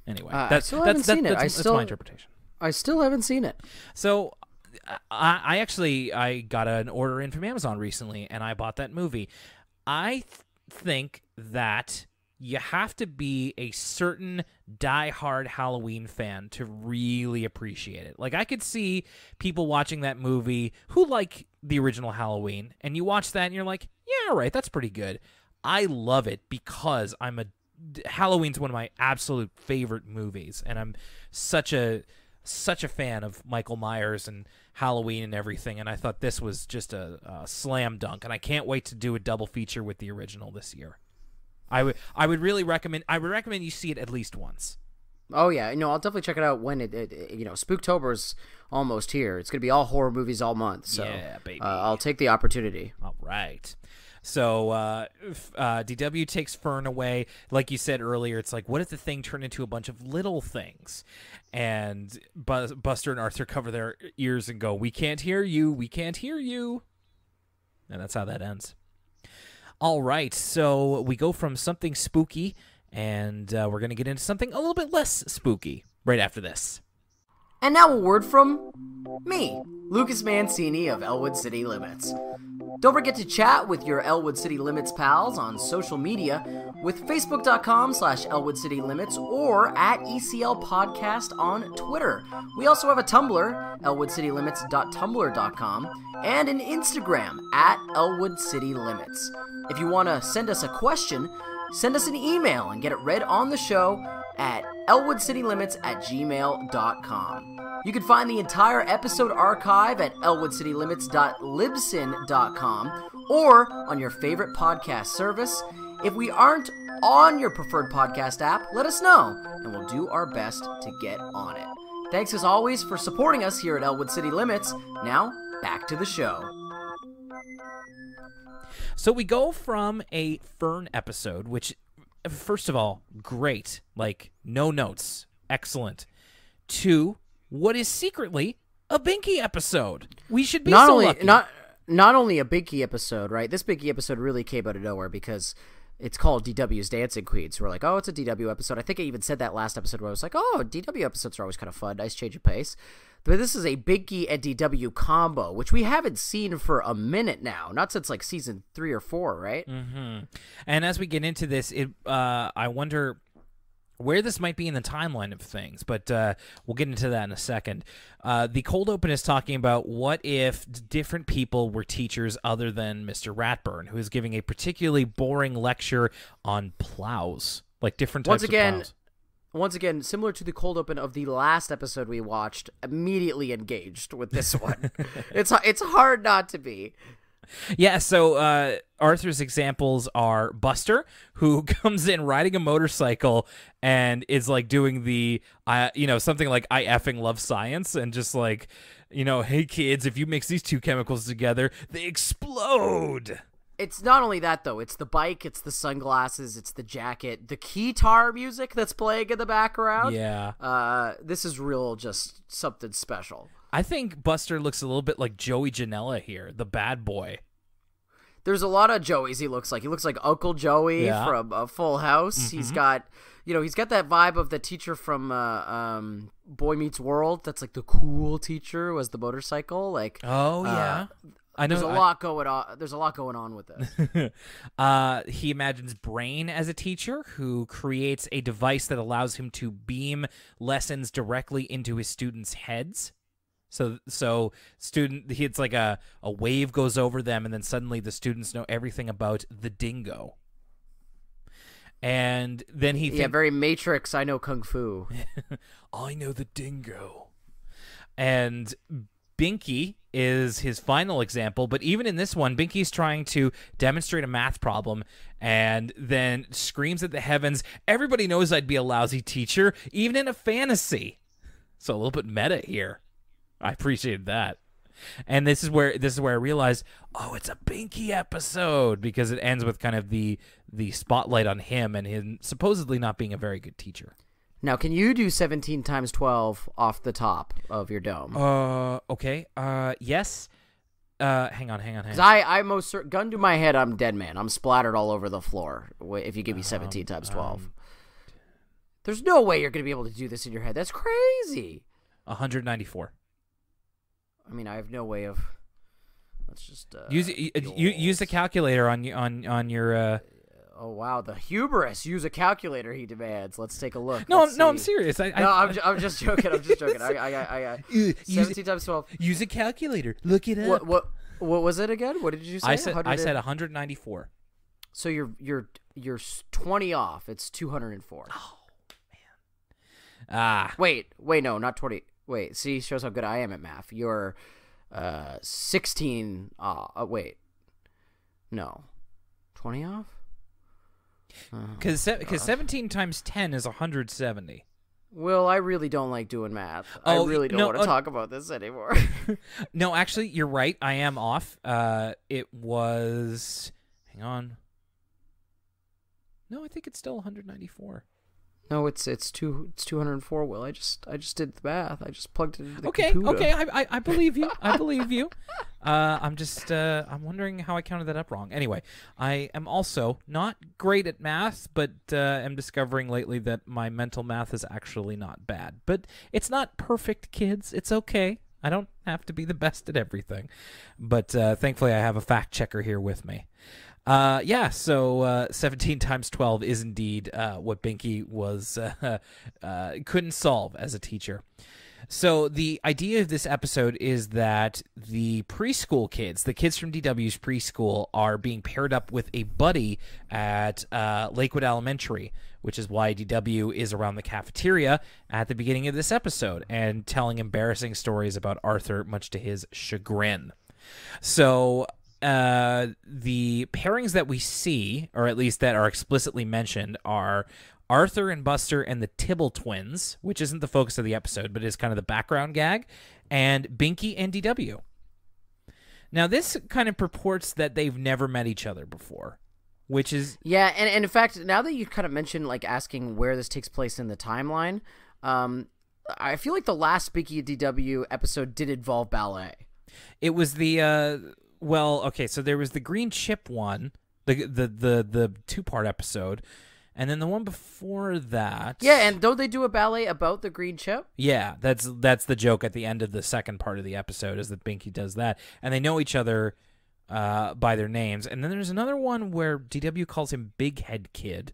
Anyway, that's my interpretation. I still haven't seen it. So I got an order in from Amazon recently, and I bought that movie. I think that you have to be a certain diehard Halloween fan to really appreciate it. Like, I could see people watching that movie who like the original Halloween, and you watch that and you're like, yeah, all right, that's pretty good. I love it because Halloween's one of my absolute favorite movies, and I'm such a fan of Michael Myers and Halloween and everything, and I thought this was just a slam dunk, and I can't wait to do a double feature with the original this year. I would really recommend. I would recommend you see it at least once. Oh yeah, I'll definitely check it out when it Spooktober's almost here. It's gonna be all horror movies all month. So yeah, baby. I'll take the opportunity. All right. So DW takes Fern away. Like you said earlier, it's like, what if the thing turned into a bunch of little things? And Buster and Arthur cover their ears and go, "We can't hear you. We can't hear you." And that's how that ends. All right, so we go from something spooky, and we're going to get into something a little bit less spooky right after this. And now a word from me, Lucas Mancini of Elwood City Limits. Don't forget to chat with your Elwood City Limits pals on social media with facebook.com/Elwood City Limits or at ECL Podcast on Twitter. We also have a Tumblr, elwoodcitylimits.tumblr.com, and an Instagram at Elwood City Limits. If you want to send us a question, send us an email and get it read on the show at elwoodcitylimits@gmail.com. You can find the entire episode archive at elwoodcitylimits.libsyn.com or on your favorite podcast service. If we aren't on your preferred podcast app, let us know, and we'll do our best to get on it. Thanks as always for supporting us here at Elwood City Limits. Now, back to the show. So we go from a Fern episode, which, first of all, great, like, no notes, excellent, to what is secretly a Binky episode. We should be lucky. Not only a Binky episode, right? This Binky episode really came out of nowhere because it's called DW's Dancing Queens. So we're like, oh, it's a DW episode. I think I even said that last episode where I was like, oh, DW episodes are always kind of fun. Nice change of pace. But this is a Binky and DW combo, which we haven't seen for a minute now. Not since like season 3 or 4, right? Mm-hmm. And as we get into this, I wonder where this might be in the timeline of things, but we'll get into that in a second. The cold open is talking about what if different people were teachers other than Mr. Ratburn, who is giving a particularly boring lecture on plows, like different types of plows. Once again, similar to the cold open of the last episode we watched, immediately engaged with this one. It's hard not to be. Yeah, so Arthur's examples are Buster, who comes in riding a motorcycle and is like doing the, something like I effing love science, and just like, hey kids, if you mix these two chemicals together, they explode. It's not only that, though. It's the bike, it's the sunglasses, it's the jacket, the keytar music that's playing in the background. Yeah. This is real, just something special. I think Buster looks a little bit like Joey Janela here, the bad boy. There's a lot of Joeys he looks like. He looks like Uncle Joey from Full House. Mm-hmm. He's got that vibe of the teacher from Boy Meets World. That's like the cool teacher who has the motorcycle. Like, oh yeah. I know. There's a lot going on. There's a lot going on with this. He imagines Brain as a teacher who creates a device that allows him to beam lessons directly into his students' heads. So it's like a wave goes over them, and then suddenly the students know everything about the dingo. And then very Matrix. I know kung fu. I know the dingo. And Binky is his final example, but even in this one, Binky's trying to demonstrate a math problem and then screams at the heavens, everybody knows I'd be a lousy teacher, even in a fantasy. So a little bit meta here. I appreciated that. And this is where I realized, oh, it's a Binky episode, because it ends with kind of the spotlight on him and him supposedly not being a very good teacher. Now, can you do 17 times 12 off the top of your dome? Okay. Yes. Hang on. Because I most certain, gun to my head, I'm dead man. I'm splattered all over the floor if you give me 17 times 12. There's no way you're going to be able to do this in your head. That's crazy. 194. I mean, I have no way of. Let's just use the calculator on your. Oh wow, the hubris! Use a calculator, he demands. Let's take a look. No, I'm serious. I'm just joking. I'm just joking. I 17 times 12. Use a calculator. Look it up. What was it again? What did you say? I said 194. So you're 20 off. It's 204. Oh man. Wait, no, not 20. Wait, see, shows how good I am at math. You're 16. Wait, no, 20 off. Because 17 times 10 is 170. Well, I really don't like doing math. I really don't want to talk about this anymore. No, actually, you're right. I am off. It was... Hang on. No, I think it's still 194. No, it's 204. Will I just did the math. I just plugged it into the computer. Okay. I believe you. I believe you. I'm wondering how I counted that up wrong. Anyway, I am also not great at math, but am discovering lately that my mental math is actually not bad. But it's not perfect, kids. It's okay. I don't have to be the best at everything. But thankfully, I have a fact checker here with me. So 17 times 12 is indeed what Binky couldn't solve as a teacher. So the idea of this episode is that the preschool kids, the kids from DW's preschool, are being paired up with a buddy at Lakewood Elementary, which is why DW is around the cafeteria at the beginning of this episode and telling embarrassing stories about Arthur, much to his chagrin. So the pairings that we see, or at least that are explicitly mentioned, are Arthur and Buster and the Tibble twins, which isn't the focus of the episode, but is kind of the background gag, and Binky and DW. Now, this kind of purports that they've never met each other before, which is... Yeah, and in fact, now that you kind of mentioned, like, asking where this takes place in the timeline, I feel like the last Binky and DW episode did involve ballet. It was the... well, okay, so there was the Green Chip one, the two-part episode, and then the one before that... Yeah, and don't they do a ballet about the Green Chip? Yeah, that's the joke at the end of the second part of the episode, is that Binky does that. And they know each other by their names. And then there's another one where DW calls him Big Head Kid,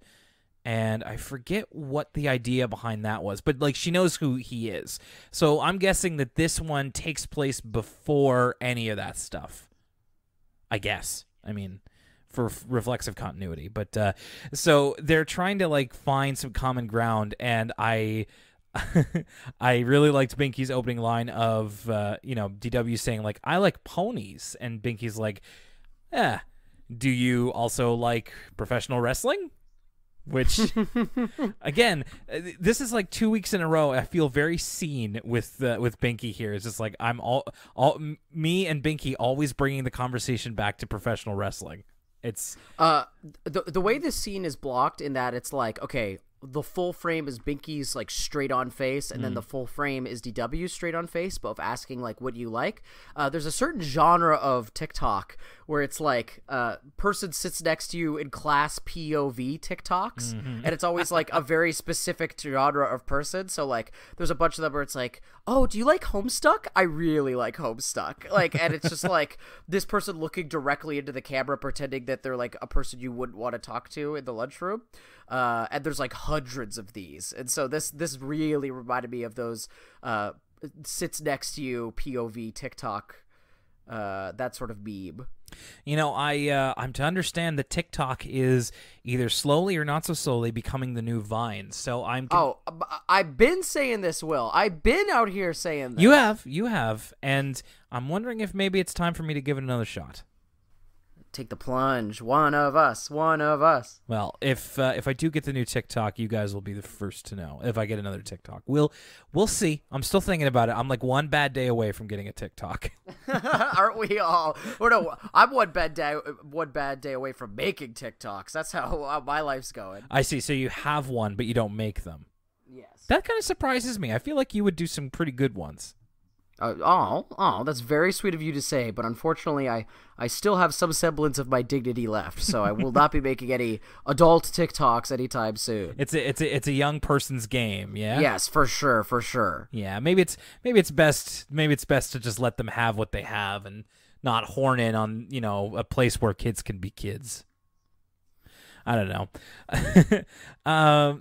and I forget what the idea behind that was. But, like, she knows who he is. So I'm guessing that this one takes place before any of that stuff. I guess. I mean... for reflexive continuity, but so they're trying to like find some common ground, and I really liked Binky's opening line of DW saying like, I like ponies, and Binky's like, do you also like professional wrestling? Which again, this is like 2 weeks in a row I feel very seen with Binky here. It's just like I'm me and Binky always bringing the conversation back to professional wrestling. It's the way this scene is blocked in that it's like, okay, the full frame is Binky's like straight on face, and then the full frame is DW's straight on face, both asking like, what do you like? There's a certain genre of TikTok where it's like person sits next to you in class POV TikToks, and it's always like a very specific genre of person. So like there's a bunch of them where it's like, oh, do you like Homestuck? I really like Homestuck. Like, and it's just like this person looking directly into the camera pretending that they're like a person you wouldn't want to talk to in the lunchroom. And there's like hundreds of these, and so this really reminded me of those sits next to you POV TikTok, that sort of meme. You know, I'm to understand that TikTok is either slowly or not so slowly becoming the new Vine. So I've been saying this, Will. I've been out here saying this. You have, and I'm wondering if maybe it's time for me to give it another shot. Take the plunge. One of us. Well, if I do get the new TikTok, you guys will be the first to know. If I get another TikTok, we'll see. I'm still thinking about it. I'm like one bad day away from getting a TikTok. Aren't we all? Or no, I'm one bad day away from making TikToks. That's how my life's going. I see. So you have one, but you don't make them. Yes. That kind of surprises me. I feel like you would do some pretty good ones. That's very sweet of you to say, but unfortunately I still have some semblance of my dignity left, so I will not be making any adult TikToks anytime soon. It's a young person's game, yeah? Yes, for sure. Yeah, maybe it's best to just let them have what they have and not horn in on, a place where kids can be kids. I don't know.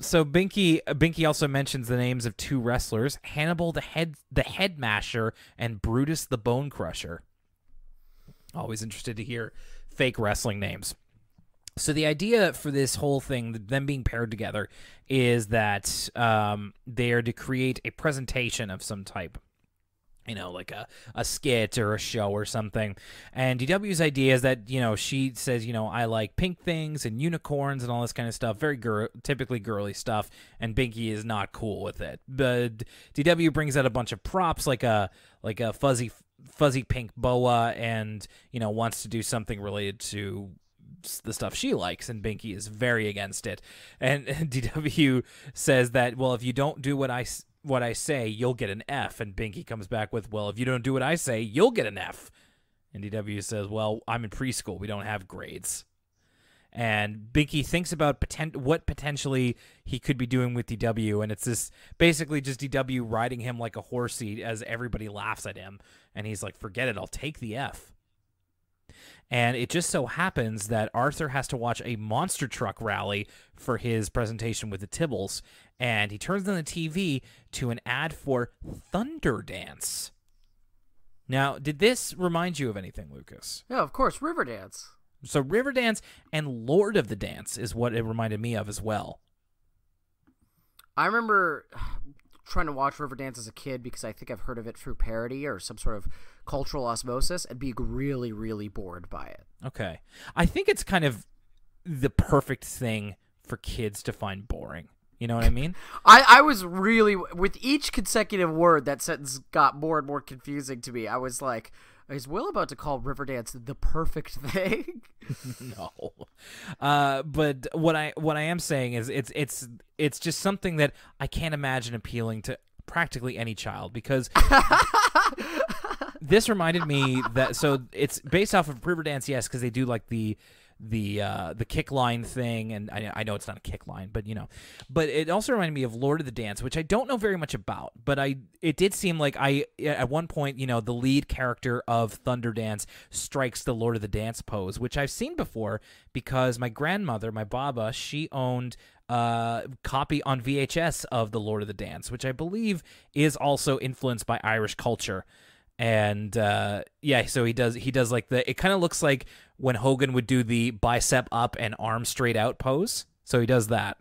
So Binky also mentions the names of two wrestlers, Hannibal the Head Masher and Brutus the Bone Crusher. Always interested to hear fake wrestling names. So the idea for this whole thing, them being paired together, is that they are to create a presentation of some type. Like a skit or a show or something. And DW's idea is that, she says, I like pink things and unicorns and all this kind of stuff, very typically girly stuff, and Binky is not cool with it. But DW brings out a bunch of props like a fuzzy pink boa and, wants to do something related to the stuff she likes, and Binky is very against it. And DW says that, well, if you don't do what I say, you'll get an F. And Binky comes back with, well, if you don't do what I say, you'll get an F. And DW says, well, I'm in preschool. We don't have grades. And Binky thinks about what potentially he could be doing with DW. And it's this basically just DW riding him like a horsey as everybody laughs at him. And he's like, forget it. I'll take the F. And it just so happens that Arthur has to watch a monster truck rally for his presentation with the Tibbles, and he turns on the TV to an ad for Thunder Dance. Now, did this remind you of anything, Lucas? Yeah, of course, Riverdance. So Riverdance and Lord of the Dance is what it reminded me of as well. I remember trying to watch Riverdance as a kid because I think I've heard of it through parody or some sort of cultural osmosis and being really, really bored by it. Okay. I think it's kind of the perfect thing for kids to find boring. You know what I mean? I was really, with each consecutive word, that sentence got more and more confusing to me. I was like, is Will about to call Riverdance the perfect thing? No. But what I am saying is it's just something that I can't imagine appealing to practically any child, because this reminded me that, so it's based off of Riverdance, yes, because they do like the kick line thing, and I know it's not a kick line, but but it also reminded me of Lord of the Dance, which I don't know very much about, but it did seem like at one point, the lead character of Thunderdance strikes the Lord of the Dance pose, which I've seen before because my grandmother, my Baba, she owned a copy on VHS of the Lord of the Dance, which I believe is also influenced by Irish culture. And so he does like it kind of looks like when Hogan would do the bicep up and arm straight out pose. So he does that.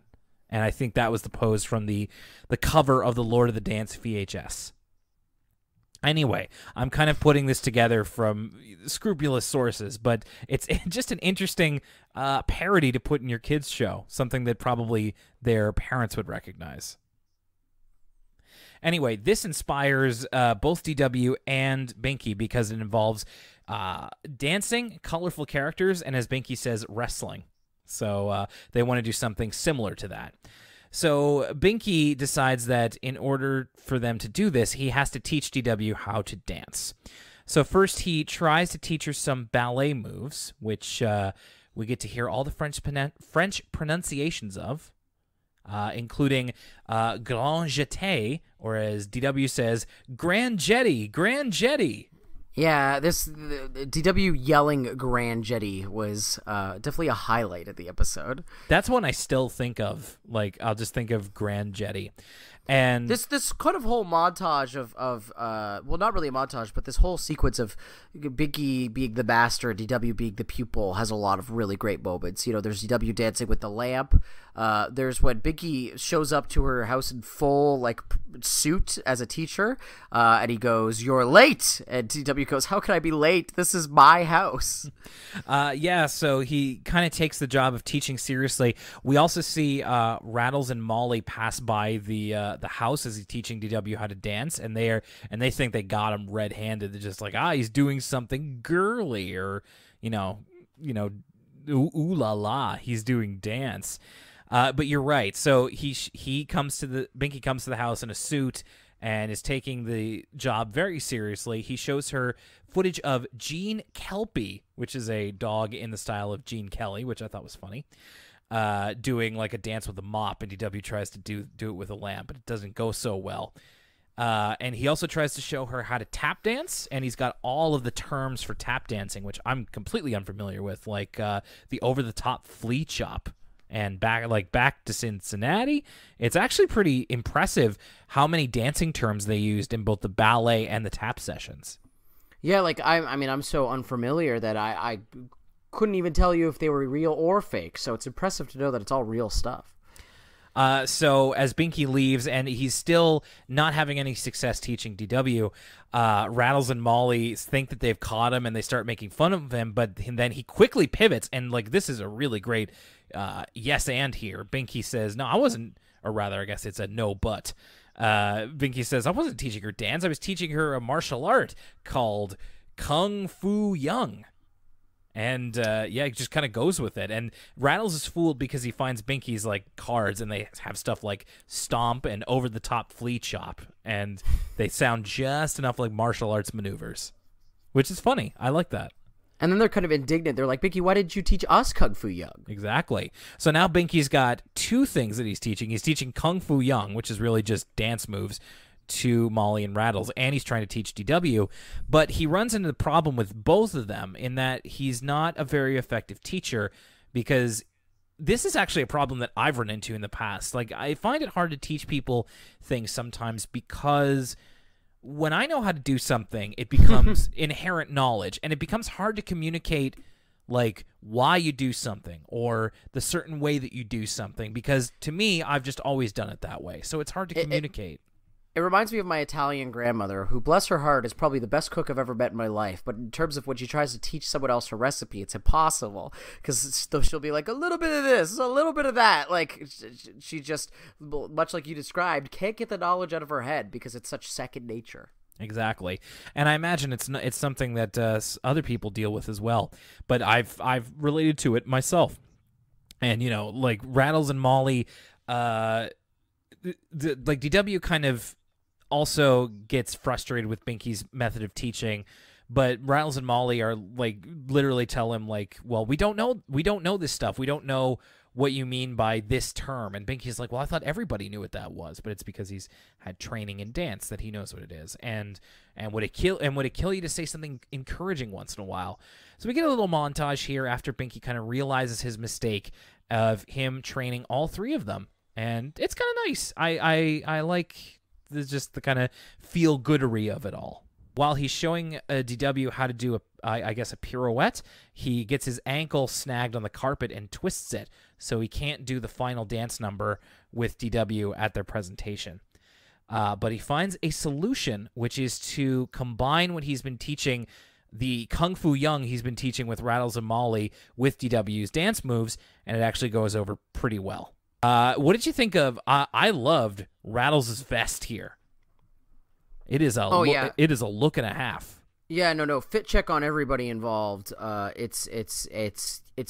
And I think that was the pose from the cover of the Lord of the Dance VHS. Anyway, I'm kind of putting this together from scrupulous sources, but it's just an interesting parody to put in your kids' show, something that probably their parents would recognize. Anyway, this inspires both DW and Binky because it involves dancing, colorful characters, and as Binky says, wrestling. So they want to do something similar to that. So Binky decides that in order for them to do this, he has to teach DW how to dance. So first he tries to teach her some ballet moves, which we get to hear all the French pronunciations of. Including Grand Jetty, or as DW says, Grand Jetty, Grand Jetty. Yeah, the DW yelling Grand Jetty was definitely a highlight of the episode. That's one I still think of. Like, I'll just think of Grand Jetty. And this kind of whole montage of well, not really a montage, but this whole sequence of Binky being the master, DW being the pupil, has a lot of really great moments. There's DW dancing with the lamp. There's when Binky shows up to her house in full suit as a teacher, and he goes, "You're late," and DW goes, "How can I be late? This is my house." So he kind of takes the job of teaching seriously. We also see Rattles and Molly pass by the house as he's teaching DW how to dance, and they think they got him red-handed. They're just like, he's doing something girly, or ooh la la, he's doing dance. But you're right. So Binky comes to the house in a suit and is taking the job very seriously. He shows her footage of Gene Kelpie, which is a dog in the style of Gene Kelly, which I thought was funny. Doing like a dance with a mop, and DW tries to do it with a lamp, but it doesn't go so well. And he also tries to show her how to tap dance, and he's got all of the terms for tap dancing, which I'm completely unfamiliar with, like the over-the-top flea chop. And back to Cincinnati, it's actually pretty impressive how many dancing terms they used in both the ballet and the tap sessions. Yeah, I'm so unfamiliar that I couldn't even tell you if they were real or fake, so it's impressive to know that it's all real stuff. So as Binky leaves, and he's still not having any success teaching DW, Rattles and Molly think that they've caught him, and they start making fun of him, but then he quickly pivots, and this is a really great yes and here. Binky says, no, I wasn't, or rather, I guess it's a no but. Binky says, I wasn't teaching her dance, I was teaching her a martial art called Kung Fu Young. And he just kind of goes with it. And Rattles is fooled because he finds Binky's cards, and they have stuff like stomp and over the top flea chop, and they sound just enough like martial arts maneuvers, which is funny. I like that. And then they're kind of indignant. They're like, Binky, why didn't you teach us Kung Fu Young? Exactly. So now Binky's got two things that he's teaching. He's teaching Kung Fu Young, which is really just dance moves, to Molly and Rattles, and he's trying to teach DW, but he runs into the problem with both of them in that he's not a very effective teacher, because this is actually a problem that I've run into in the past. Like, I find it hard to teach people things sometimes because when I know how to do something, it becomes inherent knowledge, and it becomes hard to communicate like why you do something or the certain way that you do something, because to me, I've just always done it that way. So it's hard to communicate. It reminds me of my Italian grandmother, who, bless her heart, is probably the best cook I've ever met in my life. But in terms of when she tries to teach someone else her recipe, it's impossible, because she'll be like, a little bit of this, a little bit of that. Like, she just, much like you described, can't get the knowledge out of her head because it's such second nature. Exactly, and I imagine it's something that other people deal with as well. But I've related to it myself, and like Rattles and Molly, like DW kind of also gets frustrated with Binky's method of teaching, but Rattles and Molly are like literally tell him like, well, we don't know this stuff, we don't know what you mean by this term. And Binky's like, well, I thought everybody knew what that was, but it's because he's had training in dance that he knows what it is. And would it kill you to say something encouraging once in a while? So we get a little montage here after Binky kind of realizes his mistake of him training all three of them, and it's kind of nice. I like just the kind of feel goodery of it all. While he's showing DW how to do I guess a pirouette, he gets his ankle snagged on the carpet and twists it, so he can't do the final dance number with DW at their presentation. But he finds a solution, which is to combine what he's been teaching, the Kung Fu Young he's been teaching with Rattles and Molly, with DW's dance moves, and it actually goes over pretty well. What did you think of? I loved Rattles' vest here. It is it is a look and a half. Yeah, no, fit check on everybody involved. It's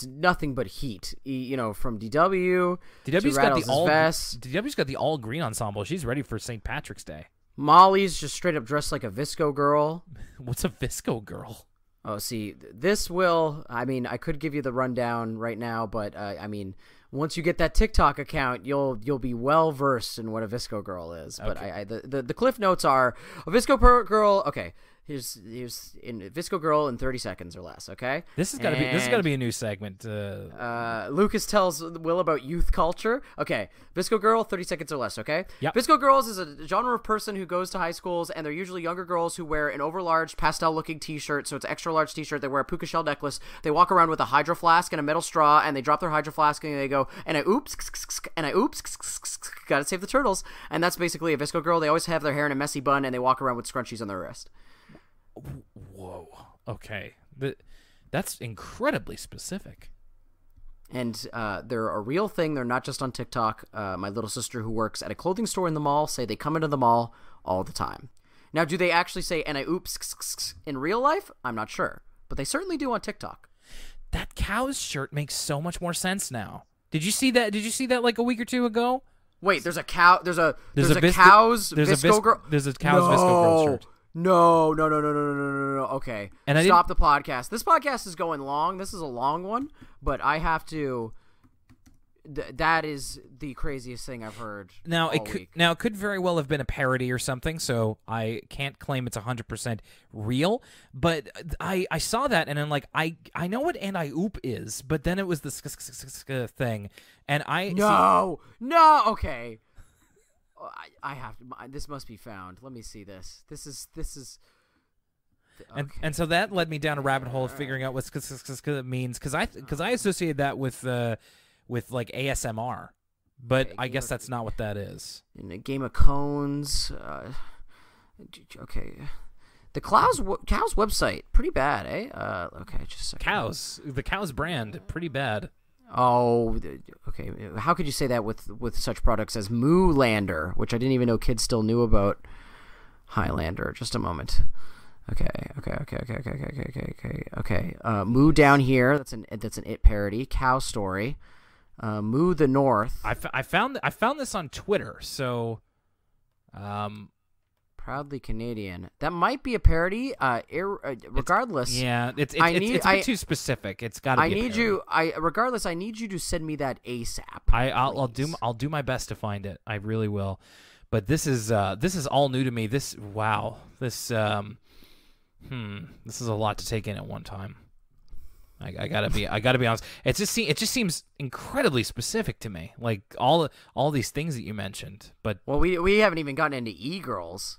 nothing but heat. From DW. DW's to Rattles' vest. DW's got the all green ensemble. She's ready for St. Patrick's Day. Molly's just straight up dressed like a VSCO girl. What's a VSCO girl? Oh, see, this will. I mean, I could give you the rundown right now, but I mean, once you get that TikTok account, you'll be well versed in what a VSCO girl is. Okay. But the cliff notes are a VSCO girl. Okay, here's in VSCO girl in 30 seconds or less. Okay, this is gotta be a new segment. Lucas tells Will about youth culture. Okay, VSCO girl, 30 seconds or less. Okay, yep. VSCO girls is a genre of person who goes to high schools, and they're usually younger girls who wear an overlarge pastel-looking T-shirt. So it's an extra large T-shirt. They wear a puka shell necklace. They walk around with a hydro flask and a metal straw, and they drop their hydro flask and they go, and I oops, gotta save the turtles. And that's basically a VSCO girl. They always have their hair in a messy bun, and they walk around with scrunchies on their wrist. Whoa. Okay. That's incredibly specific. And they're a real thing. They're not just on TikTok. My little sister who works at a clothing store in the mall say they come into the mall all the time. Now, do they actually say, and I oops in real life? I'm not sure. But they certainly do on TikTok. That cow's shirt makes so much more sense now. Did you see that? Did you see that like a week or two ago? Wait, there's a cow. There's a cow's VSCO girl. There's a cow's VSCO girl shirt. No. Okay. And Stop the podcast. This podcast is going long. This is a long one, but I have to. That is the craziest thing I've heard. Now week. It could very well have been a parody or something, so I can't claim it's 100% real. But I saw that and I'm like, I know what anti-oop is, but then it was this thing, and okay. I have to. This must be found. Let me see this. This is. Okay. And so that led me down a rabbit hole of figuring out what it means, because I associated that with like ASMR, but I guess that's not what that is. In a game of cones. Okay. The cow's website, pretty bad, eh? Okay, just a second. The Cows brand, pretty bad. Oh, okay. How could you say that with such products as Moolander, which I didn't even know kids still knew about? Highlander. Just a moment. Okay. Moo Down Here. That's an It parody. Cow Story. Moo the North. I found this on Twitter. So, Proudly Canadian. That might be a parody. Regardless, it's a bit too specific. It's got to be. Regardless, I need you to send me that ASAP. I'll do my best to find it. I really will. But this is all new to me. This is a lot to take in at one time. I gotta be honest. It just seems incredibly specific to me. Like all these things that you mentioned. But we haven't even gotten into e-girls.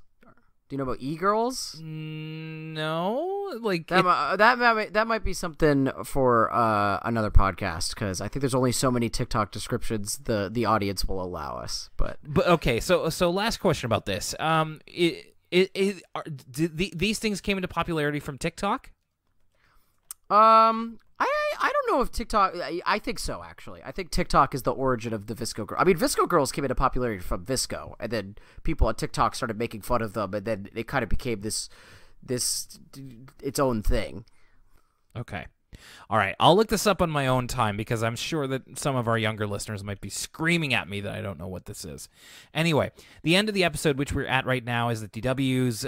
Do you know about e-girls? No, like that might be something for another podcast, because I think there's only so many TikTok descriptions the audience will allow us. But okay, so last question about this. These things came into popularity from TikTok? I don't know if TikTok. I think so, actually. I think TikTok is the origin of the VSCO girl. I mean, VSCO girls came into popularity from VSCO, and then people on TikTok started making fun of them, and then it kind of became this its own thing. Okay. All right. I'll look this up on my own time, because I'm sure that some of our younger listeners might be screaming at me that I don't know what this is. Anyway, the end of the episode, which we're at right now, is that DW's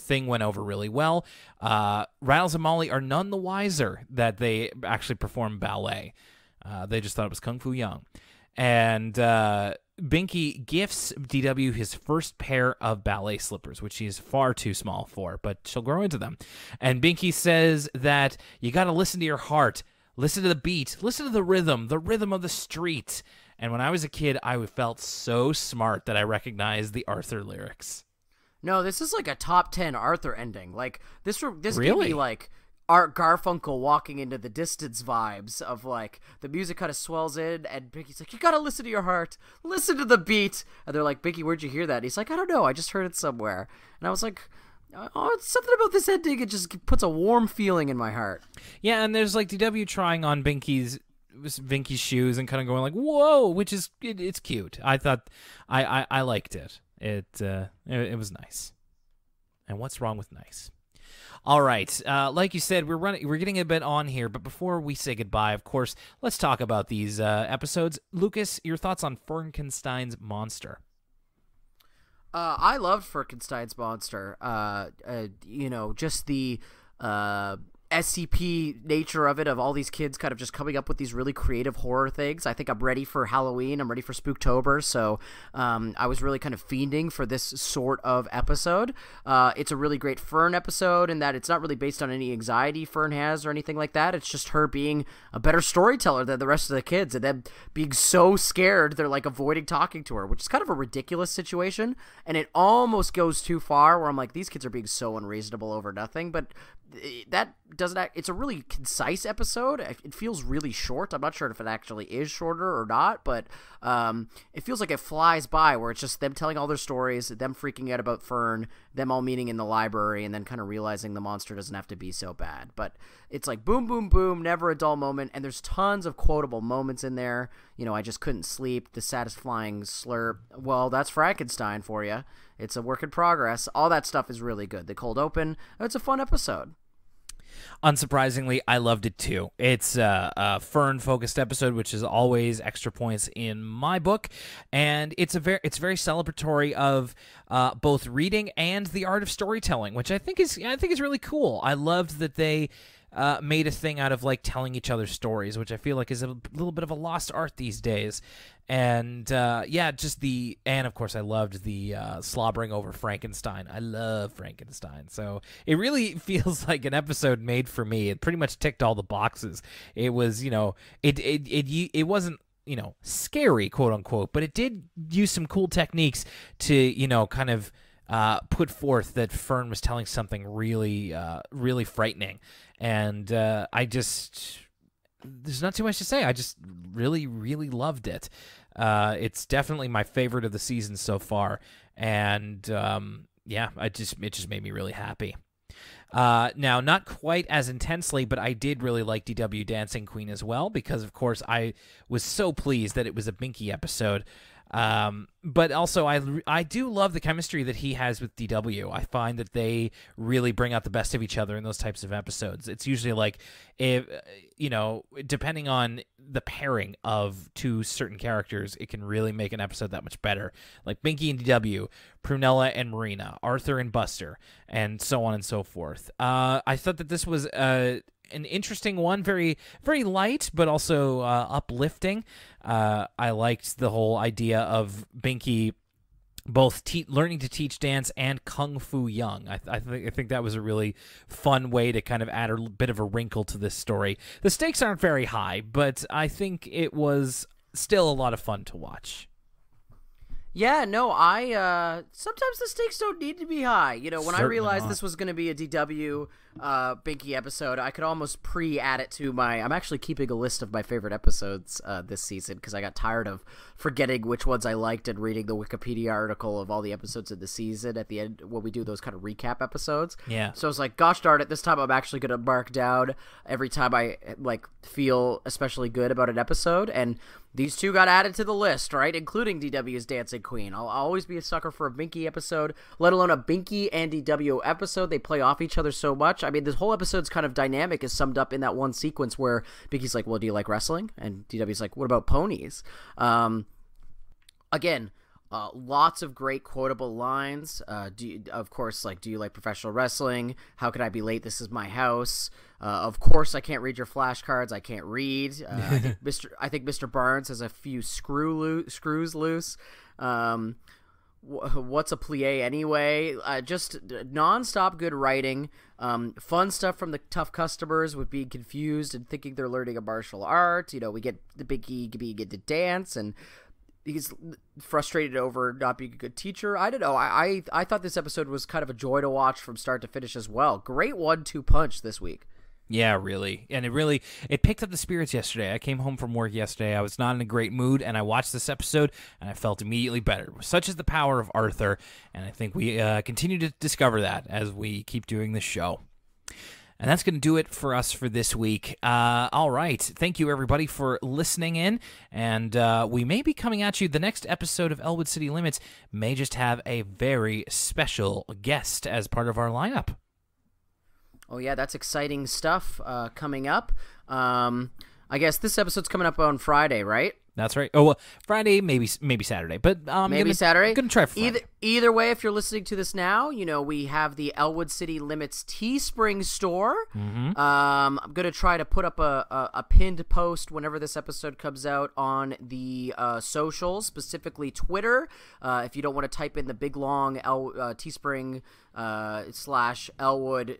thing went over really well. Riles and Molly are none the wiser that they actually performed ballet. They just thought it was Kung Fu Young. And Binky gifts DW his first pair of ballet slippers, which he is far too small for, but she'll grow into them. And Binky says that you got to listen to your heart, listen to the beat, listen to the rhythm of the street. And when I was a kid, I felt so smart that I recognized the Arthur lyrics. No, this is like a top 10 Arthur ending. Like this Really? gave me like Art Garfunkel walking into the distance vibes of like the music kind of swells in, and Binky's like, you gotta listen to your heart, listen to the beat. And they're like, Binky, where'd you hear that? And he's like, I don't know, I just heard it somewhere. And I was like, oh, it's something about this ending, it just puts a warm feeling in my heart. Yeah, and there's like DW trying on Binky's shoes and kind of going like, whoa, which is it's cute. I thought I liked it. It was nice. And what's wrong with nice? All right, like you said, we're getting a bit on here, but before we say goodbye, of course, let's talk about these episodes. Lucas, your thoughts on Fernkenstein's monster? I loved Fernkenstein's monster. Just the SCP nature of it, of all these kids kind of just coming up with these really creative horror things. I think I'm ready for Halloween. I'm ready for Spooktober. So I was really kind of fiending for this sort of episode. It's a really great Fern episode in that it's not really based on any anxiety Fern has or anything like that. It's just her being a better storyteller than the rest of the kids, and them being so scared they're like avoiding talking to her, which is kind of a ridiculous situation. And it almost goes too far where I'm like, these kids are being so unreasonable over nothing. But that doesn't act, it's a really concise episode. It feels really short. I'm not sure if it actually is shorter or not, but it feels like it flies by, where it's just them telling all their stories, them freaking out about Fern, them all meeting in the library, and then kind of realizing the monster doesn't have to be so bad. But it's like boom, boom, boom, never a dull moment, and there's tons of quotable moments in there. You know, I just couldn't sleep, the satisfying slurp, well, that's Frankenstein for you. It's a work in progress. All that stuff is really good. The cold open, it's a fun episode. Unsurprisingly, I loved it too. It's a Fern-focused episode, which is always extra points in my book, and it's very celebratory of both reading and the art of storytelling, which I think is really cool. I loved that they made a thing out of like telling each other stories, which I feel like is a little bit of a lost art these days. And and of course I loved the slobbering over Frankenstein. I love Frankenstein. So it really feels like an episode made for me. It pretty much ticked all the boxes. It was, it wasn't, scary, quote unquote, but it did use some cool techniques to, kind of put forth that Fern was telling something really, really frightening. And there's not too much to say. I just really, really loved it. It's definitely my favorite of the season so far. And it just made me really happy. Now, not quite as intensely, but I did really like DW Dancing Queen as well, because, of course, I was so pleased that it was a Binky episode. But also, I do love the chemistry that he has with DW. I find that they really bring out the best of each other in those types of episodes. It's usually like, if depending on the pairing of two certain characters, it can really make an episode that much better. Like Binky and DW, Prunella and Marina, Arthur and Buster, and so on and so forth. I thought that this was an interesting one, very, very light, but also uplifting. I liked the whole idea of Binky both learning to teach dance and kung fu young. I think that was a really fun way to kind of add a bit of a wrinkle to this story. The stakes aren't very high, but I think it was still a lot of fun to watch. Yeah, no, sometimes the stakes don't need to be high. You know, when I realized this was going to be a DW Binky episode, I could almost pre-add it to I'm actually keeping a list of my favorite episodes this season because I got tired of forgetting which ones I liked and reading the Wikipedia article of all the episodes of the season at the end when we do those kind of recap episodes. Yeah. So I was like, gosh darn it, this time I'm actually going to mark down every time I feel especially good about an episode, and these two got added to the list, right? Including DW's Dancing Queen. I'll always be a sucker for a Binky episode, let alone a Binky and DW episode. They play off each other so much. I mean, this whole episode's kind of dynamic is summed up in that one sequence where Binky's like, well, do you like wrestling? And DW's like, what about ponies? Again, lots of great quotable lines. Do you like professional wrestling? How could I be late? This is my house. Of course, I can't read your flashcards. I can't read. I think Mr. Barnes has a few screws loose. What's a plie anyway? Just nonstop good writing. Fun stuff from the tough customers with being confused and thinking they're learning a martial art. You know, we get the Binky being into dance, and he's frustrated over not being a good teacher. I don't know. I thought this episode was kind of a joy to watch from start to finish as well. Great 1-2 punch this week. Yeah, really. And it picked up the spirits yesterday. I came home from work yesterday. I was not in a great mood, and I watched this episode, and I felt immediately better. Such is the power of Arthur, and I think we continue to discover that as we keep doing this show. And that's going to do it for us for this week. All right. Thank you, everybody, for listening in. And we may be coming at you. The next episode of Elwood City Limits may just have a very special guest as part of our lineup. Oh, yeah, that's exciting stuff coming up. I guess this episode's coming up on Friday, right? That's right. Oh, well, Friday, maybe Saturday, but Saturday. I'm gonna try for Friday. Either way, if you're listening to this now, you know we have the Elwood City Limits Teespring store. Mm-hmm. I'm gonna try to put up a pinned post whenever this episode comes out on the socials, specifically Twitter. If you don't want to type in the big long Teespring / Elwood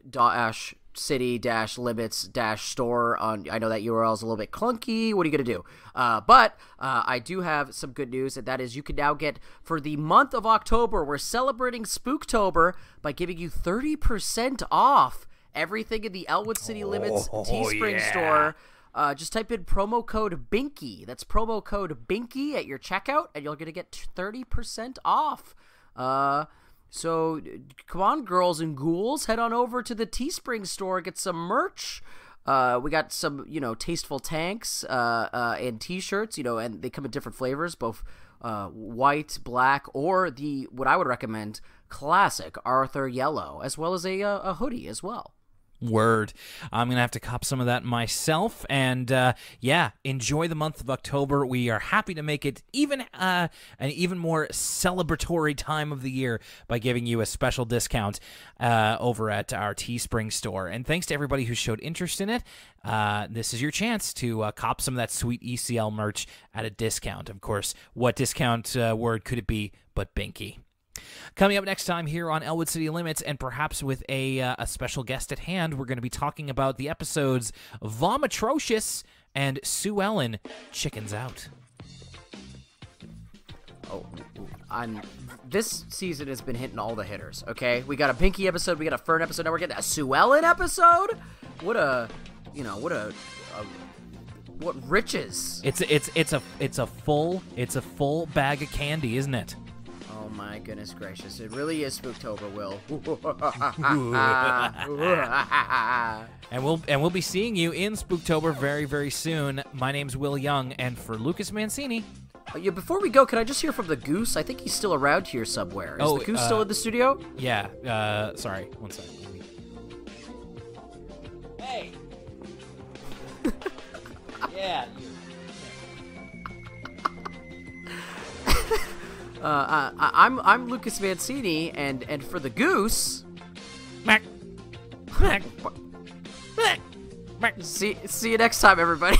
city-limits-store on. I know that URL is a little bit clunky. What are you going to do? But I do have some good news, and that is you can now get, for the month of October, we're celebrating Spooktober by giving you 30% off everything in the Elwood City Limits Teespring store. Just type in promo code Binky. That's promo code Binky at your checkout, and you're going to get 30% off. So come on, girls and ghouls, head on over to the Teespring store, get some merch. We got some, tasteful tanks and T-shirts, and they come in different flavors, both white, black, or what I would recommend, classic Arthur yellow, as well as a hoodie as well. Word. I'm going to have to cop some of that myself. And enjoy the month of October. We are happy to make it an even more celebratory time of the year by giving you a special discount over at our Teespring store. And thanks to everybody who showed interest in it. This is your chance to cop some of that sweet ECL merch at a discount. Of course, what discount word could it be but Binky? Coming up next time here on Elwood City Limits, and perhaps with a special guest at hand, we're going to be talking about the episodes Vomitrocious and Sue Ellen Chickens Out. Oh, this season has been hitting all the hitters, okay? We got a Binky episode, we got a Fern episode, now we're getting a Sue Ellen episode? What riches. It's a full bag of candy, isn't it? Oh my goodness gracious. It really is Spooktober, Will. And we'll be seeing you in Spooktober very, very soon. My name's Will Young, and for Lucas Mancini. Before we go, can I just hear from the Goose? I think he's still around here somewhere. Is the Goose still in the studio? Yeah. Sorry. One second. Hey! Yeah. I'm Lucas Mancini, and for the Goose, Mac. see you next time, everybody.